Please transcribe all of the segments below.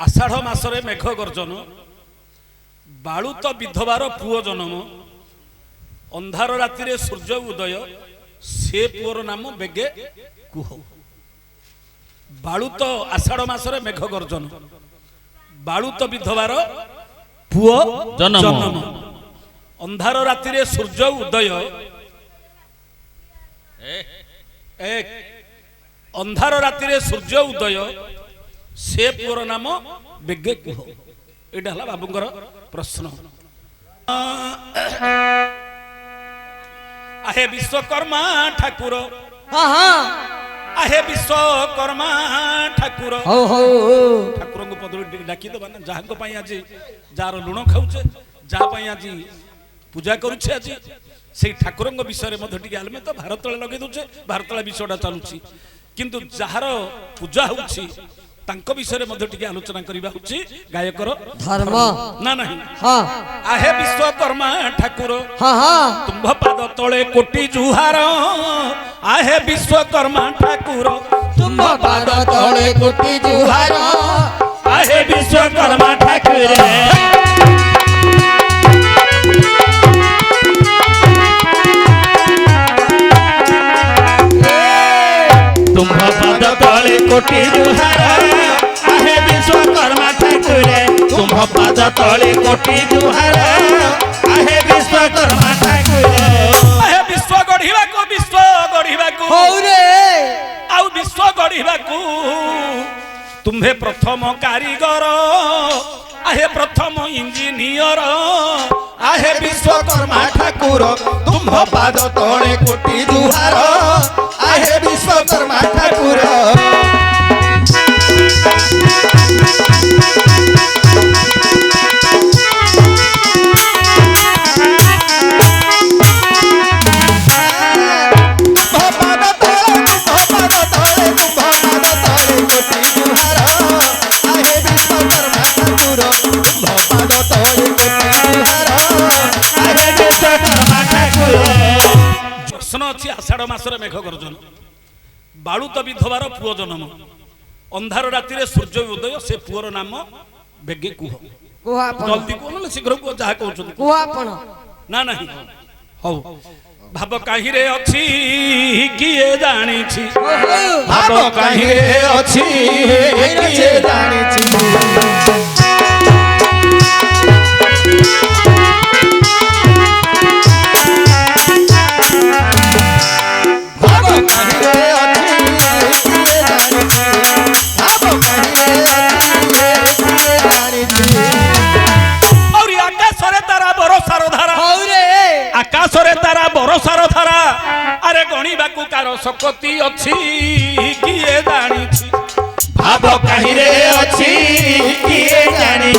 आषाढ़ मासरे मेघ गर्जन बालुत विधवार पुओ जन्म अंधार राति रे सूर्य उदय से पुओर नाम बेगे कुह। बालुत आषाढ़ मासरे मेघ गर्जन बालुत विधवार पुओ जन्म अंधार राति रे सूर्य उदय एक अंधार राति रे सूर्य उदय से पुओर नाम बेगे कुह। एटा हला बाबूंकर प्रश्न। आहे विश्वकर्मा ठाकुर आहे विश्वकर्मा ठाकुर ठाकुर को पद डाकी दबा ना जहाँ को पाई आज जार लुण खाऊचे जहाँ पाई आज पूजा करुचे आज से ठाकुर विषय में टिके आलमे तो भारत लगे दूचे भारत विषयटा चलुची किंतु जार पूजा होउची तांको विषय में टिके आलोचना करिबा होची गायकर धर्म ना नहीं। हां आहे विश्वकर्मा ठाकुर हां हां तुम्भ पाद तळे कोटि जुहार आहे विश्वकर्मा ठाकुर तुम्भ पाद तळे कोटि जुहार आहे विश्वकर्मा ठाकुर तुम्भ पाद तळे कोटि जुहार आहे विश्वकर्मा ठाकुर तुम्भ पाद तळे कोटि जुहार आहे विश्वकर्मा ठाकुर आहे विश्व गढ़िबा को होरे आउ विश्व गढ़िबा को तुम्हे प्रथम कारीगर आहे प्रथम इंजीनियर आहे विश्वकर्मा ठाकुर तुम्भ पाद तळे कोटि जुहार आहे विश्वकर्मा ठाकुर आषाढ़ मासरे मेघ गर्जन बालुत विधवार पुओ जन्म अंधार राति रे सूर्य उदय से पुओर नाम बेगे कुह। जल्दी कह ना शीघ्र कह जहाँ कहते ना नहीं हौ भाव कहीं रे अच्छी किए जानी भाव कहीं रे अच्छी किए जानी आकाशरे तारा बरसार धारा अरे गणिबा को कार शक्ति अच्छी किए जानी भाव कहीं रे अच्छी किए जानी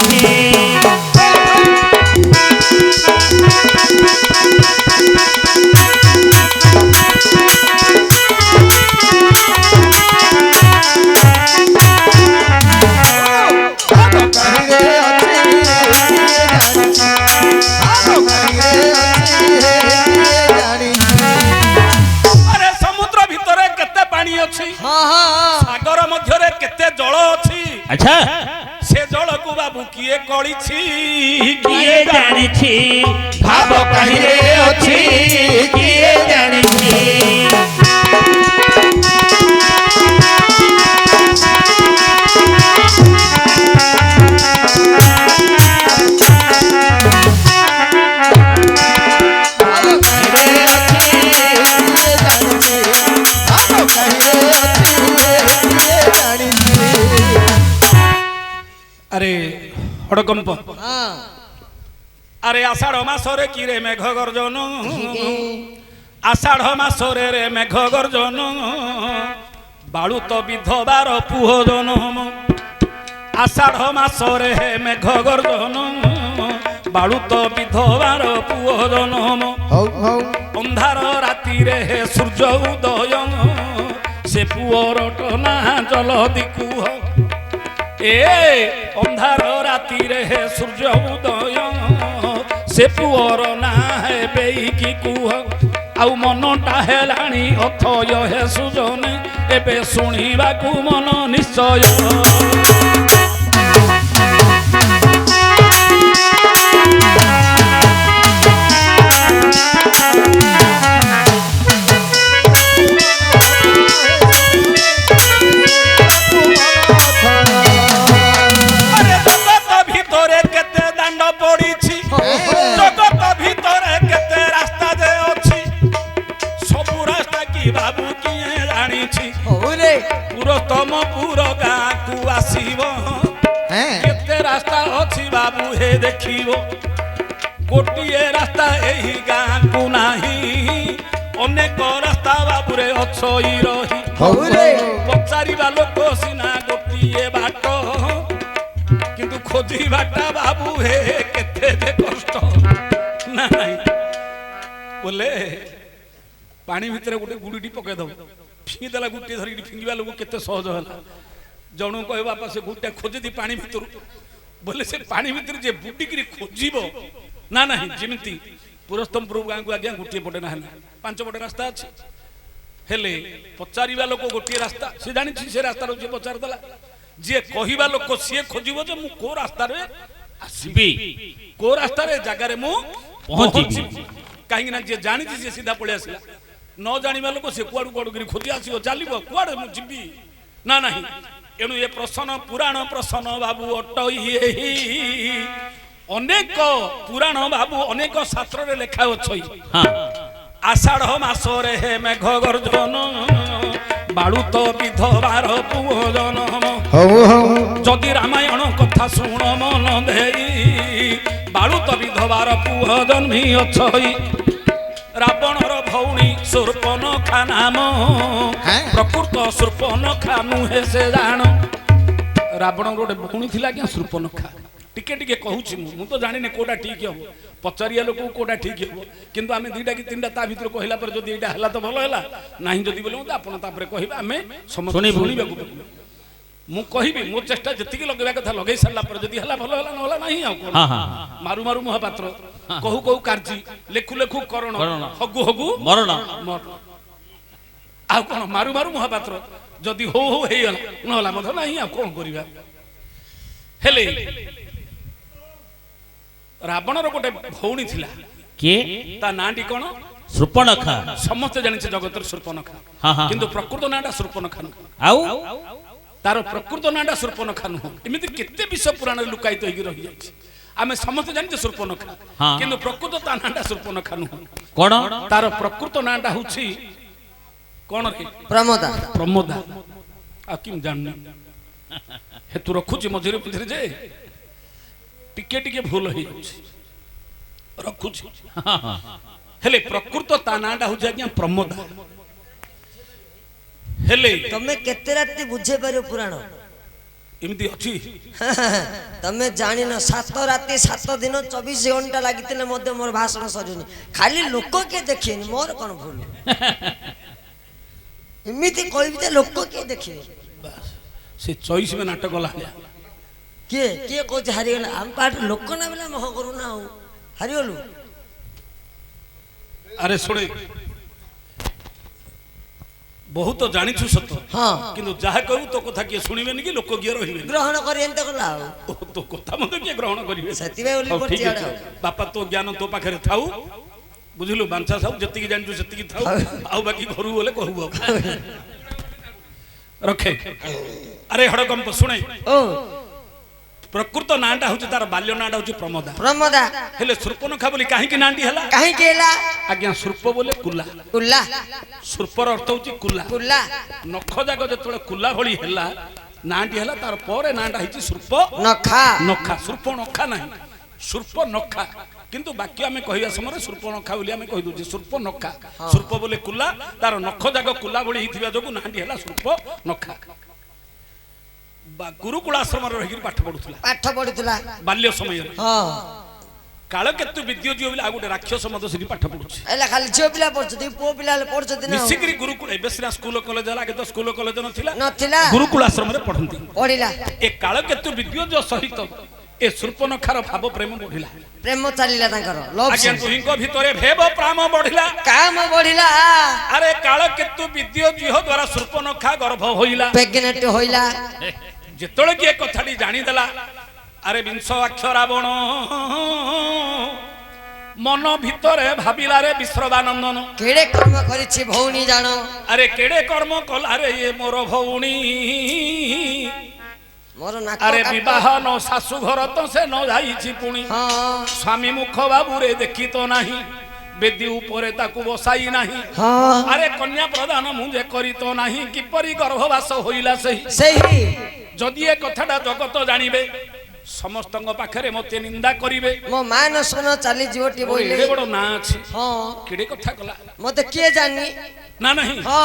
सागर मध्य केते जल अच्छी अच्छा से जल को बाबू किए कड़ी किए जानी भाव कहीं रे अच्छी किए जानी अरे हड़कंप अरे आषाढ़ मासरे कि रे मेघ गर्जन आषाढ़ मासरे रे मेघ गर्जन बालुत विधवार पुओ जन्म आषाढ़ मासरे मेघ गर्जन बालुत विधवार पुओ जन्म अंधार राति रे सूर्य उदय से पुओर टना जलदी कुह ए अंधार राति रे सूर्य उदय से पुओर ना है बेईकी कुह आउ मनटा हेलाणी अथय हे सुजने एबे शुणिबाकू मन निश्चय बाबू हे देखिबो गोटिए रास्ता एही गाँ को नाही अनेक रास्ता बाबू रे अछई रही पचारिबा लोक सिना गोटिए बाट किंतु खोजी बाटा बाबू हे केते दे कष्ट नाही बोले पानी भितर गोटे गुड़ी पकई दब फिंगी देला गुटी धरिक फिंगिबा लोक केते सहज होला जणु कह बापा से गुटा खोजी दी पानी भितर बोले से पानी भितर जे बुडिकी खोजिबो ना नहीं जिमिति पुरस्तमपुर गाँ को आज्ञा गोटे पटे ना 5 पटे रास्ता अच्छे हेले पचारिबा लोक गोटे रास्ता से जानी से रास्ता रो पचार देला जे कहिबा लोक सी खोजिबो जे मु को रास्ता रे आसीबी को रास्ता रे जगह रे मु पहुंची कहीं ना जे जानी जे सीधा पळे आसिला न जानिबा लोक से कुआडू कुआडू गिरी खोजी आसीबो चलिबो कुआडे मु जिबी ना नहीं एणु ये प्रश्न पुराण प्रश्न बाबू अटई अनेक पुराण बाबू अनेक शास्त्र रे लेखा अछि आषाढ़ मास रे हे मेघ गर्जन बालुत विधवार पुओ जनम जदि रामायण कथा शुण मन देई बालुत विधवार पुओ जन्मी अछई रावणर भौणी शूर्पणखा नाम प्रकृत शूर्पणखा नुहे से जान रावण गोटे भौणी थिला क्या शूर्पणखा टिके टिके कहूची मु तो जानिने कोटा ठीक हो पचारिया लोक कोटा ठीक हो किंतु आमे दुईटा कि तीनटा ता भितर कहला पर जदि एटा हला तो भलो हला नाही जदि बोले तो आपण तापर कहिबा आमे समझ सुनिबा को मु कहिबी मो चेष्टा जतिकी लगेबा कथा लगेई सरला पर जदि हला भलो हला न हला नाही आ कोन मारू मारू महापात्र कहू कहू कार्जी लेखु लेखु करण हगु हगु मरण आ कोन मारू मारू महापात्र जदि हो हो हेयला न हला मध नाही आ कोन करिबा हेले रावणर गोटे भौणी थिला के ता नांटी कोन शूर्पणखा समस्त जानिछ जगतर शूर्पणखा किंतु प्रकृत नाटा शूर्पणखा आउ तार प्रकृत नाटा शूर्पणखा न एमिति केते विश्व पुराण लुकायित होई रहि जाय आमे समस्त जानिछ शूर्पणखा किंतु प्रकृत ता नाटा शूर्पणखा न कोन तार प्रकृत नाटा हुछि कोन रे प्रमोदा प्रमोदा आ किम जाननी हेतु रखुछि मझिरे मझिरे जे टिके टिके भूल हो रखुछि हेले प्रकृत ता नाटा हो आज्ञा प्रमोदा हेले तमे केते राती बुझे पारो पुराण एमती अछि तमे जानि न 7 राती 7 दिन 24 घंटा लागितले मध्य मोर भाषण सरिनी खाली लोक के देखिनी मोर कोन भूल एमिति कहबी त लोक के देखि बस से 24 में नाटक गला के को हारी गला हम पाट लोक ना बेला मोह करू ना हारी गलु अरे सुने बहुत जानी छु सत हां किंतु जहा कहू तो कथा के सुनिबेनी कि लोक गियर होइबे ग्रहण करियन त गला ओ तो कथा मते के ग्रहण करिवे सती बे ओली पड़छि बापा तो ज्ञान तो पाखरे थाउ बुझिलु बांचा सब जति की जानि जति की थाउ आउ बाकी घरु बोले कहू रखे अरे हड़कंप सुने ओ प्रकृत नाटा होची तार बाल्य नाटा होची प्रमोदा प्रमोदा हेले शूर्पणखा बोली काहे की नांटी हला काहे केला आज्ञा शूर्प बोले कुला कुला शूर्पर अर्थ होची कुला कुला नख जाग जतले कुला भली हला नांटी हला तार परे नांटा हिची शूर्प नखा नखा शूर्प नखा नाही शूर्प नखा किंतु बाकी आमे कहिया समय शूर्प नखा बोली आमे कहि दोची शूर्प नखा शूर्प बोले कुला तार नख जाग कुला भली हिथिबा जोगु नांटी हला शूर्प नखा गुरुकुल आश्रम रही पाठ पढ़ुला बाल्य समय कालकेतु विद्योजी बोले आ गोटे राक्षस मत से पाठ पढ़ुछि एला खाली झियो पिला पढ़छथि पो पिला पढ़छथि ना मिसिकरी गुरुकुल एबेसरा स्कूल कॉलेज लागे तो स्कूल कॉलेज नथिला गुरुकुल आश्रम रे पढ़ंती पढ़िला ए कालकेतु विद्योज सहित ए शूर्पणखार भाव प्रेम बढ़िला प्रेम चलिला तांकर लव आज्ञा तुहिंको भितरे भेव प्रेम बढ़िला काम बढ़िला अरे कालकेतु विद्योजी हो द्वारा शूर्पणखा गर्भ होइला प्रेग्नेंट होइला जेतळे की कथाटी जानी देला अरे विंश अक्षर रावण मन भितरे भाबिला रे विश्रवानंदन केड़े कर्म करिछि भौणी जानो अरे केड़े कर्म कला रे ये मोर भौणी मोर नाक अरे विवाह न सासु घर तो से न जाईछि पुणी हां स्वामी मुख बाबू रे देखि तो नाही बेदी ऊपर ताकू बसाई नाही हां अरे कन्या प्रदान मुझे करी तो नाही किपरि गर्भवास होइला सही सही जदि ए कथाटा जगत जानिबे ସମସ୍ତଙ୍କ ପାଖରେ ମତେ ନିନ୍ଦା କରିବେ ମୋ ମାନ ଶୁଣ ଚାଲି ଯିବ ଟି ବୋଇଲେ ଏଡେ ବଡ ନାଁ ଅଛି ହଁ କେଡେ କଥା କଲା ମତେ କିଏ ଜାଣି ନା ନାହିଁ ହଁ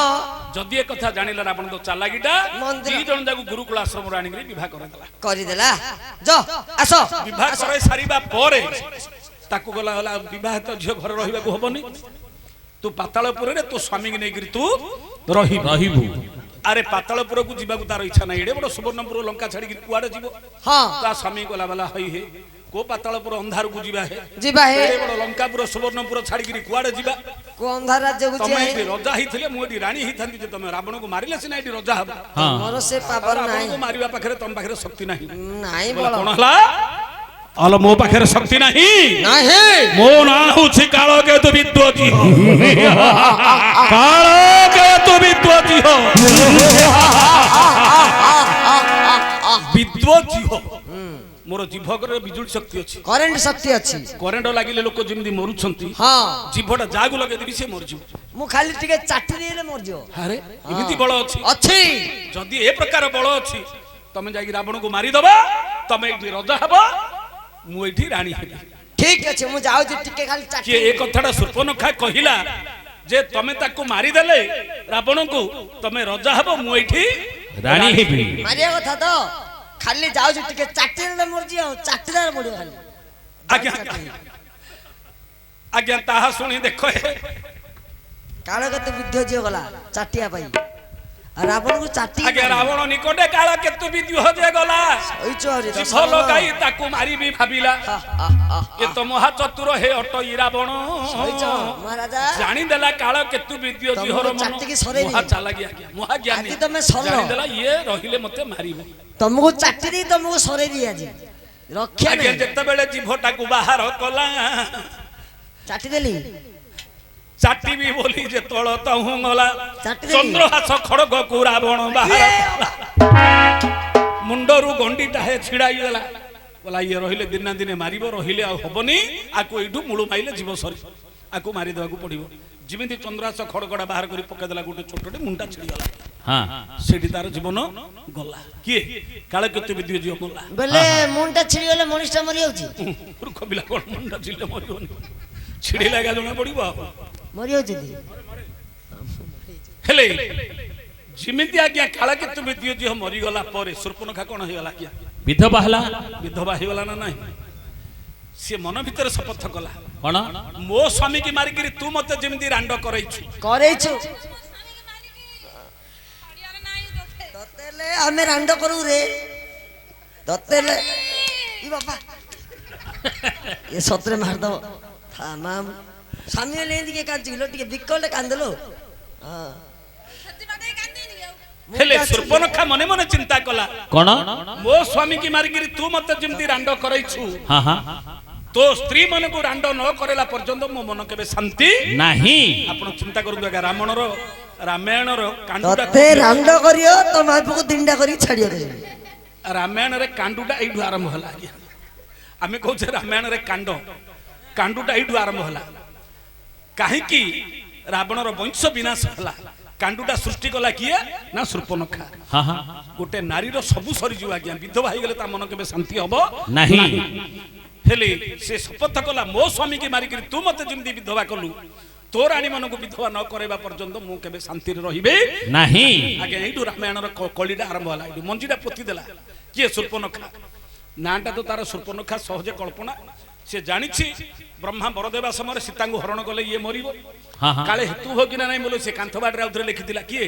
ଯଦି ଏ କଥା ଜାଣିଲା ରାବଣ ତ ଚାଲାକିଟା ମନ୍ଦିର- ଦି ଜଣ ଯାକୁ ଗୁରୁକୁଳ ଆଶ୍ରମରୁ ଆଣିକି ବିବାହ କରିଦେଲା କରିଦେଲା ଯ ଆସ ବିବାହ କରାଇ ସାରିବା ପରେ ତାକୁ ଗଲା ଗଲା ବିବାହିତ ଝିଅ ଘରେ ରହିବାକୁ ହବନି ତୁ ପାତାଳପୁରରେ ତୋ ସ୍ୱାମୀକି ନେଇକିରି ତୁ ରହିବୁ ଆରେ ପାତାଳପୁରକୁ ଯିବାକୁ ତାର ଇଚ୍ଛା ନାହିଁ ଏଡେ ବଡ ସୁବର୍ଣ୍ଣପୁର ଲଙ୍କା ଛାଡିକି କୁଆଡେ ଯିବ ହଁ ତା ସ୍ୱାମୀ ଗଲା ବାଲା ହଇ ହେ କୋ ପାତାଳପୁର ଅନ୍ଧାରକୁ ଯିବା ହେ ଯିବା ହେ ଏଡେ ବଡ ଲଙ୍କାପୁର ସୁବର୍ଣ୍ଣପୁର ଛାଡିକିରି କୁଆଡେ ଯିବା କୋ ଅନ୍ଧାର ରାଜ୍ୟକୁ ତମେ ଯିବା ଏଠି ରଜା ହେଇଥିଲେ ମୁଁ ଏଠି ରାଣୀ ହେଇଥାନ୍ତି ଯେ ତମେ ରାବଣକୁ ମାରିଲେ ସିନା ଏଠି ରଜା ହବ ମୋର ସେ ପାବର ନାହିଁ ରାବଣକୁ ମାରିବା ପାଖରେ ତମ ପାଖରେ ଶକ୍ତି ନାହିଁ ନାହିଁ ବୋଲା, ବଳ କଣ ହେଲା ଆଲ ମୋ ପାଖରେ ଶକ୍ତି ନାହିଁ ନାହିଁ ମୋ ନାଁ ହଉଛି କାଳକେତୁ ବିଦ୍ୱଜୀ କାଳକେତୁ ବିଦ୍ୱଜୀ ବିଦ୍ୱଜୀ ମୋର ଜିଭରେ ବିଜୁଳି ଶକ୍ତି ଅଛି କରେଣ୍ଟ ଶକ୍ତି ଅଛି କରେଣ୍ଟ ଲାଗିଲେ ଲୋକ ଯେମିତି ମରୁଛନ୍ତି ହଁ ଜିଭଟା ଯାହାକୁ ଲଗେଇଦେବି ସେ ମରିଯିବ ମୁଁ ଖାଲି ଟିକେ ଚାଟି ଦେଇଲେ ମରିଯିବ ଆରେ ଏମିତି ବଳ ଅଛି ଅଛି ଯଦି ଏ ପ୍ରକାର ବଳ ଅଛି ତମେ ଯାଇକି ରାବଣକୁ ମାରିଦବ ତମେ ଏଇଠି ରଜା ହବ ମୁଁ ଏଇଠି ରାଣୀ ହେବି ଠିକ ଅଛି ମୁଁ ଯାଉଛି ଟିକେ ଖାଲି ଚାଟି କିଏ ଏ କଥାଟା ଶୂର୍ପଣଖା କହିଲା ଯେ ତମେ ତାକୁ ମାରିଦେଲେ ରାବଣକୁ ତମେ ରଜା ହବ ମୁଁ ଏଇଠି ରାଣୀ ହେବି ମାରିବା କଥା ତ ଖାଲି ଯାଉଛି ଟିକେ ଚାଟି ଦେଲେ ମରିଯିବ ଆଉ ଚାଟିଦାର ପଡିବ ଖାଲି ଆଜ୍ଞା ଆଜ୍ଞା ତାହା ଶୁଣି ଦେଖ କାଳ କେତେ ବିଦ୍ଧ ଝିଅ ଗଲା ଚାଟିବା ପାଇଁ ଆଉ ରାବଣକୁ ଚାଟି ଆଜ୍ଞା ରାବଣ ନିକଟେ କାଳ କେତୁ ବିଦ୍ୟୁହଜେ ଗଲା ଜିଭ ଲଗାଇ ତାକୁ ମାରିବି ଭାବିଲା ଏ ତ ମହାଚତୁର ହେ ଅଟଇ ରାବଣ ମହାରାଜା ଜାଣିଦେଲା କାଳ କେତୁ ବିଦ୍ୟ ଜିହର ମନ ଚାଟିକି ସରେଇ ମହା ଚାଲାକି ଆଜ୍ଞା ମହା ଜ୍ଞାନୀ ଆଜି ତମେ ସର ଜାଣିଦେଲା ଇଏ ରହିଲେ ମତେ ମାରିବ ତମକୁ ଚାଟି ଦେଇ ତମକୁ ସରେଇ ଦିଏ ଆଜି ରକ୍ଷା ଆଜ୍ଞା ନାହିଁ ଯେତେବେଳେ ଜିଭଟାକୁ ବାହାର କଲା ଚାଟି ଦେଲି ଚାଟିବି ବୋଲି ଯେ ତଳ ତହୁଁ ଗଲା ଚାଟିଦେଲି। ଚନ୍ଦ୍ରହାସ ଖଡଗକୁ ରାବଣ ବାହାର ମୁଣ୍ଡରୁ ଗଣ୍ଡିଟା ହେ ଛିଡାଇ ଦେଲା ବୋଲା ଇଏ ରହିଲେ ଦିନା ଦିନେ ମାରିବ ରହିଲେ ଆଉ ହବନି ଆକୁ ଏଇଠୁ ମୂଳ ମାଇଲେ ଯିବ ସରି ଆକୁ ମାରିଦେବାକୁ ପଡିବ ଯେମିତି ଚନ୍ଦ୍ରହାସ ଖଡଗଟା ବାହାର କରି ପକେଇଦେଲା ଗୋଟେ ଛୋଟଟେ ମୁଣ୍ଡା ଛିଡିଗଲା ସେଠି ତାର ଜୀବନ ଗଲା କିଏ କାଳକେତୁ ବିଦ୍ୟ ଝିଅ ଗଲା ବୋଲେ ମୁଣ୍ଡଟା ଛିଡ଼ିଗଲେ ମଣିଷଟା ମରି ଯାଉଛି ମୂର୍ଖ ପିଲା କଣ ମୁଣ୍ଡା ଛିଡ଼ିଲେ ମରିବନି ଛିଡ଼ିଲା ଏକା ଜଣା ପଡିବ ଆଉ ମରି ଯାଉଛନ୍ତି ହେଲେ ଯେମିତି ଆଜ୍ଞା କାଳକେତୁ ବିଦ୍ୟ ଝିଅ ମରିଗଲା ପରେ ଶୂର୍ପଣଖା କଣ ହେଇଗଲା ଆଜ୍ଞା ବିଧବା ହେଲା ବିଧବା ହେଇଗଲା ନା ନାହିଁ ସିଏ ମନ ଭିତରେ ଶପଥ କଲା କଣ ମୋ ସ୍ୱାମୀ କି ମାରିକିରି ତୁ ମତେ ଯେମିତି ରାଣ୍ଡ କରେଇଛୁ କରେଇଛୁ ତତେଲେ ଆମେ ରାଣ୍ଡ କରୁ ରେ ତତେଲେ ଇ ବାପା ଏ ସତରେ ମାରିଦବ ଥାମାମ ସ୍ୱାମୀ ହେଲେ ଏମିତି କିଏ କାନ୍ଦୁଛି ଟିକେ ବିକଳରେ କାନ୍ଦିଲୁ ହଁ ହେଲେ ଶୂର୍ପଣଖା ମନେ ମନେ ଚିନ୍ତା କଲା କଣ ମୋ ସ୍ୱାମୀ କି ମାରିକିରି ତୁ ମତେ ଯେମିତି ରାଣ୍ଡ କରେଇଛୁ ହଁ ହଁ ତୋ ସ୍ତ୍ରୀ ମାନଙ୍କୁ ରାଣ୍ଡ ନ କରେଇଲା ପର୍ଯ୍ୟନ୍ତ ମୋ ମନ କେବେ ଶାନ୍ତି ନାହିଁ ଆପଣ ଚିନ୍ତା କରନ୍ତୁ ଆଜ୍ଞା ରାମାୟଣର କାଣ୍ଡୁଟା ତତେ ରାଣ୍ଡ କରିବ ତ ମାପୁକୁ ତିନିଟା କରି ଛାଡିବ ରାମାୟଣରେ କାଣ୍ଡୁଟା ଏଇଠୁ ଆରମ୍ଭ ହେଲା ଆଜ୍ଞା ଆମେ କହୁଛେ ରାମାୟଣରେ କାଣ୍ଡୁଟା ଏଇଠୁ ଆରମ୍ଭ ହେଲା କାହିଁକି ରାବଣର ବଂଶ ବିନାଶ ହେଲା କାଣ୍ଡୁଟା ସୃଷ୍ଟି କଲା କିଏ ନା ଶୂର୍ପଣଖା ହଁ ହଁ ଗୋଟେ ନାରୀର ସବୁ ସରିଯିବ ଆଜ୍ଞା ବିଧବା ହେଇଗଲେ ତା ମନ କେବେ ଶାନ୍ତି ହବ ନାହିଁ ହେଲେ ସେ ଶପଥ କଲା ମୋ ସ୍ୱାମୀ କି ମାରିକିରି ତୁ ମତେ ଯେମିତି ବିଧବା କଲୁ ତୋ ରାଣୀ ମାନଙ୍କୁ ବିଧବା ନ କରାଇବା ପର୍ଯ୍ୟନ୍ତ ମୁଁ କେବେ ଶାନ୍ତିରେ ରହିବି ନାହିଁ ଆଜ୍ଞା ଏଇଠୁ ରାମାୟଣର କଳିଟା ଆରମ୍ଭ ହେଲା ଏଇଠୁ ମଞ୍ଜିଟା ପୋତି ଦେଲା କିଏ ଶୂର୍ପଣଖା ନାଁଟା ତ ତାର ଶୂର୍ପଣଖା ସହଜେ କଳ୍ପନା ସେ ଜାଣିଛି ବ୍ରହ୍ମା ବରଦେବା ସମୟରେ ସୀତାଙ୍କୁ ହରଣ କଲେ ଇଏ ମରିବ ହଁ ହଁ କାଳେ ହେତୁ ହୋ କି ନା ନାହିଁ ବୋଲି ସେ କାନ୍ଥ ବାଟରେ ଆଉଥରେ ଲେଖିଥିଲା କିଏ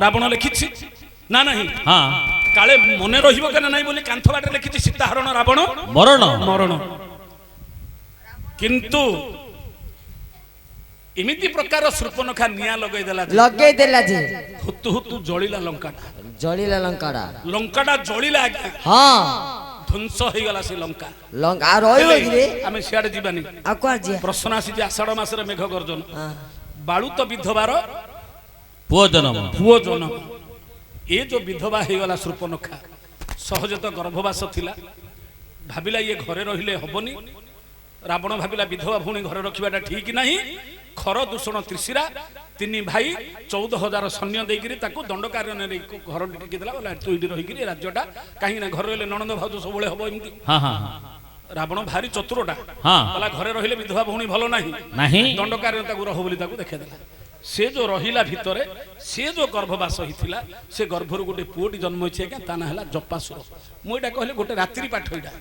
ରାବଣ ଲେଖିଛି ନା ନାହିଁ ହଁ କାଳେ ମନେ ରହିବ କି ନା ନାହିଁ ବୋଲି କାନ୍ଥ ବାଟରେ ଲେଖିଛି ସୀତା ହରଣ ରାବଣ ମରଣ କିନ୍ତୁ ଏମିତି ପ୍ରକାର ଶୂର୍ପଣଖା ନିଆଁ ଲଗେଇଦେଲା ଯେ ହୁତୁ ହୁତୁ ଜଳିଲା ଲଙ୍କାଟା ଲଙ୍କାଟା ଜଳିଲା ଆଜ୍ଞା ହଁ ଧ୍ୱଂସ ହେଇଗଲା ସେ ଲଙ୍କା ଲଙ୍କା ରହିବ କିରେ ଆମେ ସିଆଡେ ଯିବାନି ଆଉ କୁଆଡେ ଯିବା ପ୍ରଶ୍ନ ଆସିଛି ଆଷାଢ ମାସରେ ମେଘ ଗର୍ଜନ ବାଳୁତ ବିଧବାର ପୁଅ ଜନ୍ମ ଏ ଯୋଉ ବିଧବା ହେଇଗଲା ଶୂର୍ପଣଖା ସହଜେ ତ ଗର୍ଭବାସ ଥିଲା ଭାବିଲା ଇଏ ଘରେ ରହିଲେ ହବନି ରାବଣ ଭାବିଲା ବିଧବା ଭଉଣୀ ଘରେ ରଖିବାଟା ଠିକ ନାହିଁ। ଖର ଦୂଷଣ ତ୍ରିଶିରା ତିନି ଭାଇ 14,000 ସୈନ୍ୟ ଦେଇକିରି ତାକୁ ଦଣ୍ଡକାରଣ୍ୟରେ ଘର ଟେକିଦେଲା। ବୋଲେ ତୁ ଏଇଠି ରହିକିରି ରାଜ୍ୟଟା କାହିଁକି ନା ଘରେ ରହିଲେ ନଣନ୍ଦ ଭାଉଜ ସବୁବେଳେ ହବ ଏମିତି। ରାବଣ ଭାରି ଚତୁରଟା ବୋଲା ଘରେ ରହିଲେ ବିଧବା ଭଉଣୀ ଭଲ ନାହିଁ ଦଣ୍ଡକାରଣ୍ୟ ତାକୁ ରହ ବୋଲି ତାକୁ ଦେଖେଇଦେଲା। ସେ ଯୋଉ ରହିଲା ଭିତରେ ସେ ଯୋଉ ଗର୍ଭବାସ ହେଇଥିଲା ସେ ଗର୍ଭରୁ ଗୋଟେ ପୁଅଟି ଜନ୍ମ ହେଇଛି ଆଜ୍ଞା ତା ନାଁ ହେଲା ଜପାସୁର। ମୁଁ ଏଇଟା କହିଲେ ଗୋଟେ ରାତ୍ରି ପାଠ ଏଇଟା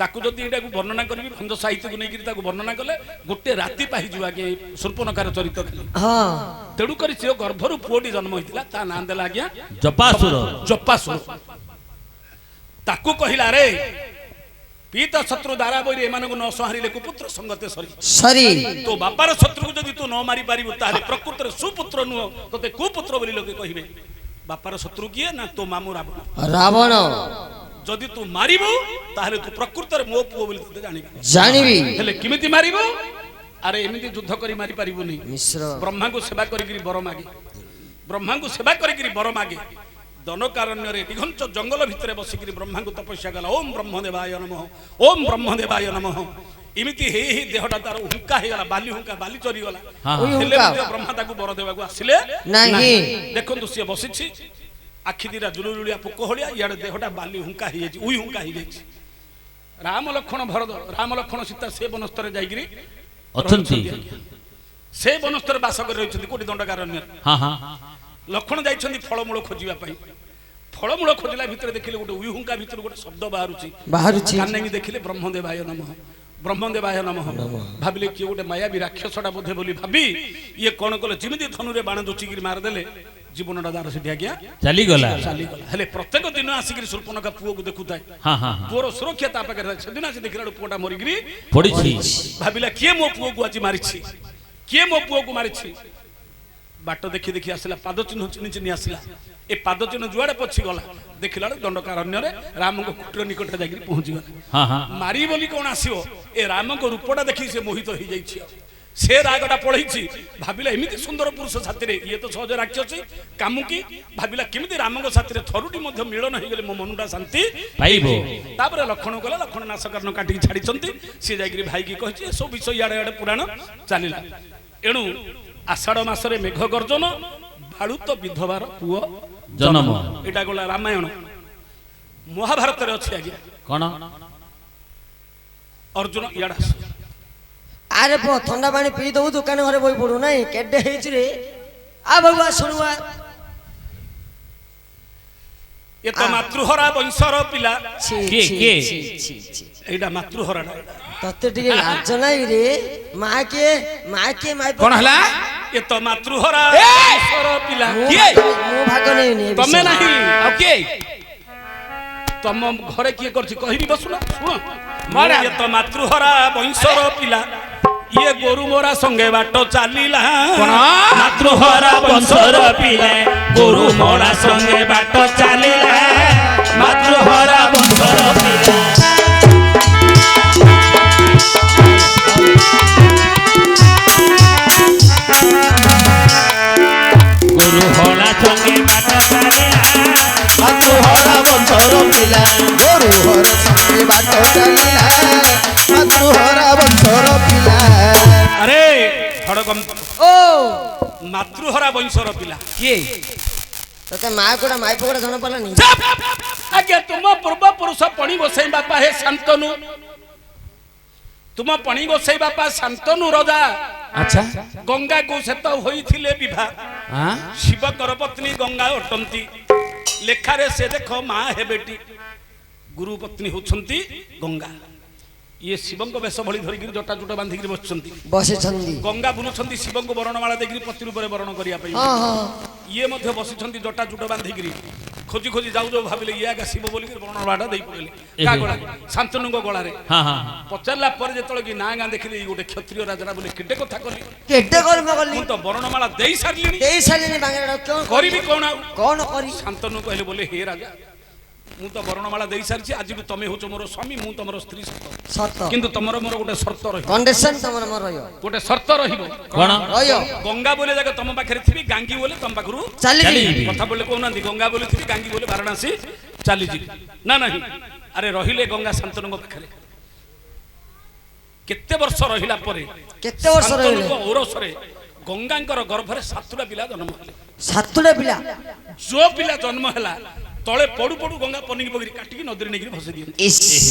ତାକୁ ଯଦି ଏଇଟାକୁ ବର୍ଣ୍ଣନା କରିବି ଭଞ୍ଜ ସାହିତ୍ୟକୁ ନେଇକିରି ତାକୁ ବର୍ଣ୍ଣନା କଲେ ଗୋଟେ ରାତି ପାଇଯିବ ଆଜ୍ଞା ଶୂର୍ପଣଖାର ଚରିତ୍ର ଖାଲି। ତେଣୁକରି ସେ ଗର୍ଭରୁ ପୁଅଟି ଜନ୍ମ ହେଇଥିଲା ତା ନାଁ ଦେଲା ଆଜ୍ଞା ଜପାସୁର। ତାକୁ କହିଲା ରେ ପୀତ ଶତ୍ରୁ ଦାରା ବୈରୀ ଏମାନଙ୍କୁ ନ ସଂହାରିଲେ କୁପୁତ୍ର ସଙ୍ଗତେ ସରି ତୋ ବାପାର ଶତ୍ରୁକୁ ଯଦି ତୁ ନ ମାରି ପାରିବୁ ତାହେଲେ ପ୍ରକୃତରେ ସୁପୁତ୍ର ନୁହ ତତେ କୁପୁତ୍ର ବୋଲି ଲୋକେ କହିବେ। ବାପାର ଶତ୍ରୁ କିଏ ନା ତୋ ମାମୁ ରାବଣ। ଯଦି ତୁ ମାରିବୁ ତାହେଲେ ତୁ ପ୍ରକୃତରେ ମୋ ପୁଅ ବୋଲି ତତେ ଜାଣିବି। ହେଲେ କେମିତି ମାରିବୁ? ଆରେ ଏମିତି ଯୁଦ୍ଧ କରି ମାରି ପାରିବୁନି। ବ୍ରହ୍ମାଙ୍କୁ ସେବା କରିକିରି ବର ମାଗେ। ଦନକାରଣ୍ୟରେ ଦିଗଞ୍ଚ ଜଙ୍ଗଲ ଭିତରେ ବସିକିରି ବ୍ରହ୍ମାଙ୍କୁ ତପସ୍ୟା କଲା। ଓಂ ବ୍ରହ୍ମଦେବାୟ ନମଃ। ଏମିତି ହେଇ ଦେହଟା ତାର ହୁଙ୍କା ହେଇଗଲା ବାଲି ଚରିଗଲା। ହେଲେ ବ୍ରହ୍ମା ତାକୁ ବର ଦେବାକୁ ଆସିଲେ ନାହିଁ। ଦେଖନ୍ତୁ ସିଏ ବସିଛି ଆଖି ଦିଟା ଜୁଲୁଜୁଳିଆ ପୋକ ଭଳିଆ ଇଆଡେ ଦେହଟା ବାଲି ହୁଙ୍କା ହେଇଯାଇଛି ଉଇ ହୁଙ୍କା ହେଇଯାଇଛି। ରାମ ଲକ୍ଷ୍ମଣ ସୀତା ସେ ବନସ୍ତରେ ଯାଇକିରି ସେ ବନସ୍ତରେ ବାସ କରି ରହିଛନ୍ତି କୋଟି ଦଣ୍ଡକାରଣ୍ୟରେ। ଲକ୍ଷ୍ମଣ ଯାଇଛନ୍ତି ଫଳମୂଳ ଖୋଜିବା ପାଇଁ। ଫଳମୂଳ ଖୋଜିଲା ଭିତରେ ଦେଖିଲେ ଗୋଟେ ଉଇ ହୁଙ୍କା ଭିତରୁ ଗୋଟେ ଶବ୍ଦ ବାହାରୁଛି। କାନେଙ୍ଗି ଦେଖିଲେ ବ୍ରହ୍ମଦେବାୟ ନମଃ। ଭାବିଲେ କିଏ ଗୋଟେ ମାୟାବୀ ରାକ୍ଷସଟା ବୋଧେ ବୋଲି ଭାବି ଇଏ କଣ କଲେ ଯେମିତି ଧନୁରେ ବାଣ ଦୋଚିକିରି ମାରିଦେଲେ ଜୀବନଟା ତାର ସେଠି ଆଜ୍ଞା ଚାଲିଗଲା। ହେଲେ ପ୍ରତ୍ୟେକ ଦିନ ଆସିକିରି ଶୂର୍ପଣଖା ପୁଅକୁ ଦେଖୁଥାଏ। ପୁଅର ସୁରକ୍ଷା ତା ପାଖରେ ଥାଏ। ସେଦିନ ଆସି ଦେଖିଲା ପୁଅଟା ମରିକିରି ପଡିଛି। ଭାବିଲା କିଏ ମୋ ପୁଅକୁ ଆଜି ମାରିଛି। ବାଟ ଦେଖି ଆସିଲା ପାଦ ଚିହ୍ନି ଆସିଲା। ଏ ପାଦ ଚିହ୍ନ ଯୁଆଡେ ପଛି ଗଲା ଦେଖିଲା ବେଳକୁ ଦଣ୍ଡକାରଣ୍ୟରେ ରାମଙ୍କ କୁଟୀର ନିକଟରେ ଯାଇକି ପହଞ୍ଚିଗଲା। ମାରି ବୋଲି କଣ ଆସିବ ଏ ରାମଙ୍କ ରୂପଟା ଦେଖି ସେ ମୋହିତ ହେଇଯାଇଛି। ସେ ରାଗଟା ପଳେଇଛି। ଭାବିଲା ଏମିତି ସୁନ୍ଦର ପୁରୁଷ ସାଥିରେ ଇଏ ତ ସହଜ ରାକ୍ଷସୀ କାମୁକି। ଭାବିଲା କେମିତି ରାମଙ୍କ ସାଥିରେ ଥରୁଟି ମଧ୍ୟ ମିଳନ ହେଇଗଲେ ମୋ ମନଟା ଶାନ୍ତି ପାଇବ। ତାପରେ ଲକ୍ଷ୍ମଣ ଗଲା। ଲକ୍ଷ୍ମଣ ନାଶକର୍ଣ୍ଣ କାଟିକି ଛାଡିଛନ୍ତି। ସିଏ ଯାଇକିରି ଭାଇକି କହିଛି ଏସବୁ ବିଷୟ ଇଆଡେ ପୁରାଣ ଚାଲିଲା। ଏଣୁ ଆଷାଢ ମାସରେ ମେଘ ଗର୍ଜନ ବାଳୁତ ବିଧବାର ପୁଅ ଜନ୍ମ। ଏଇଟା ଗଲା ରାମାୟଣ। ମହାଭାରତରେ ଅଛି ଆଜ୍ଞା କଣ ଅର୍ଜୁନ ଇଆଡେ ଆସ। ଆରେ ପୁଅ ଥଣ୍ଡା ପାଣି ପିଇ ଦବୁ ଦୋକାନ ଘରେ ବଇ ପଡୁ ନାହିଁ କେଡେ ହେଇଛି ରେ। ଆ ବାବୁ ଶୁଣୁଆ ଏ ତ ମାତୃହରା ବଂଶର ପିଲା। ଏଇଟା ମାତୃହରା ତତେ ଟିକେ ଲାଜ ନାହିଁ ରେ। ମା କିଏ କଣ ହେଲା? ଏ ତ ମାତୃହରା ବଂଶର ପିଲା। ମୁଁ ଭାଗ ନେଇନି ତମେ ନାହିଁ ଆଉ କିଏ? ତମ ଘରେ କିଏ କରିଛି କହିବି ବସୁନ ଶୁଣ। ଏ ତ ମାତୃହରା ବଂଶର ପିଲା ଇଏ ଗୋରୁ ମୋରା ସଙ୍ଗେ ବାଟ ଚାଲିଲା। ମାତୃହରା ବଂଶର ପିଲା ଗୋରୁ ମୋରା ସଙ୍ଗେ ବାଟ ଚାଲିଲା। ମାତୃହରା ବଂଶର ପିଲା ଗୋରୁ ହଳା ସଙ୍ଗେ ବାଟ ଚାଲିଲା। ମାତୃହରା ବଂଶର ପିଲା ଗୋରୁ ହର ସଙ୍ଗେ ବାଟ ଚାଲିଲା। ମାତୃହରା ବଂଶର ପିଲା। ଆରେ ହଡ଼କମ୍ ମାତୃହରା ବଂଶର ପିଲା କିଏ? ତତେ ମା କୋଡା ମାଇପ କୋଡା ଜଣା ପଡିଲାନି। ଆଜ୍ଞା ତୁମ ପୂର୍ବ ପୁରୁଷ ପଣି ଗୋସାଇ ବାପା ହେ ଶାନ୍ତନୁ। ତୁମ ପଣି ଗୋସାଇ ବାପା ଶାନ୍ତନୁ ରଜା ଆଚ୍ଛା ଗଙ୍ଗାକୁ ସେତ ହୋଇଥିଲେ ବିବାହ। ଶିବଙ୍କର ପତ୍ନୀ ଗଙ୍ଗା ଅଟନ୍ତି। ଲେଖାରେ ସେ ଦେଖ ମା ହେବେଟି। ଗୁରୁ ପତ୍ନୀ ହଉଛନ୍ତି ଗଙ୍ଗା। ଇଏ ଶିବଙ୍କ ବେଶ ଭଳି ଧରିକିରି ଜଟା ଜୁଟ ବାନ୍ଧିକିରି ବସିଛନ୍ତି। ଗଙ୍ଗା ବୁଲୁଛନ୍ତି ଶିବଙ୍କୁ ବରଣମାଳା ଦେଇକିରି ପତି ରୂପରେ ବରଣ କରିବା ପାଇଁ। ଇଏ ମଧ୍ୟ ବସିଛନ୍ତି ଜଟା ଜୁଟ ବାନ୍ଧିକିରି ଖୋଜି ଯାଉ ଭାବିଲେ ଇଏ ଆଗା ଶିବ ବୋଲିକିରି ବରଣମାଳାଟା ଦେଇ ପଡିଲେ। କା ଗଳା? ଶାନ୍ତନୁଙ୍କ ଗଳାରେ। ପଚାରିଲା ପରେ ଯେତେବେଳେ କି ନାଁ ଗାଁ ଦେଖିଲେ ଗୋଟେ କ୍ଷତ୍ରିୟ ରାଜା ବୋଲି କେତେ କଥା କଲି। ମୁଁ ତ ବରଣମାଳା ଦେଇ ସାରିଲିଣି କରିବି କଣ ଆଉ କଣ କରି? ଶାନ୍ତନୁ କହିଲେ ବୋଲେ ହେ ରାଜା ମୁଁ ତ ବରଣମାଳା ଦେଇ ସାରିଛି। ଆଜି ତମେ ହଉଛ ମୋର ସ୍ୱାମୀ ମୁଁ ତମର ସ୍ତ୍ରୀ ସତ। କିନ୍ତୁ ତମର ମୋର ଗୋଟେ ସର୍ତ୍ତ ରହିବ। କଣ୍ଡିସନ ତମର ମୋର ରହିବ। ଗୋଟେ ସର୍ତ୍ତ ରହିବ। କଣ ଗଙ୍ଗା ବୋଲେ ଜାଗା ତମ ପାଖରେ ଥିବି ଗାଙ୍ଗି ବୋଲେ ତମ ପାଖରୁ ଚାଲିଯିବି। କଥା ବୋଲେ କହୁନାହାନ୍ତି ଗଙ୍ଗା ବୋଲେ ଥିବି ଗାଙ୍ଗି ବୋଲେ ବାରାଣାସୀ ଚାଲିଯିବି ନା ନାହିଁ। ଆରେ ରହିଲେ ଗଙ୍ଗା ଶାନ୍ତନୁଙ୍କ ପାଖରେ କେତେ ବର୍ଷ ରହିଲା ପରେ କେତେ ବର୍ଷ ରହିଲେ? ଶାନ୍ତନୁଙ୍କ ଔରସରେ ଗଙ୍ଗାଙ୍କର ଗର୍ଭରେ 7ଟା ପିଲା ଜନ୍ମ ହେଲେ। 7ଟା ପିଲା? ଯୋଉ ପିଲା ଜନ୍ମ ହେଲା ତଳେ ପଡୁ ପଡୁ ଗଙ୍ଗା ପନିକି ପକିରି କାଟିକି ନଦୀରେ ନେଇକି ଭସେଇ ଦିଅନ୍ତି।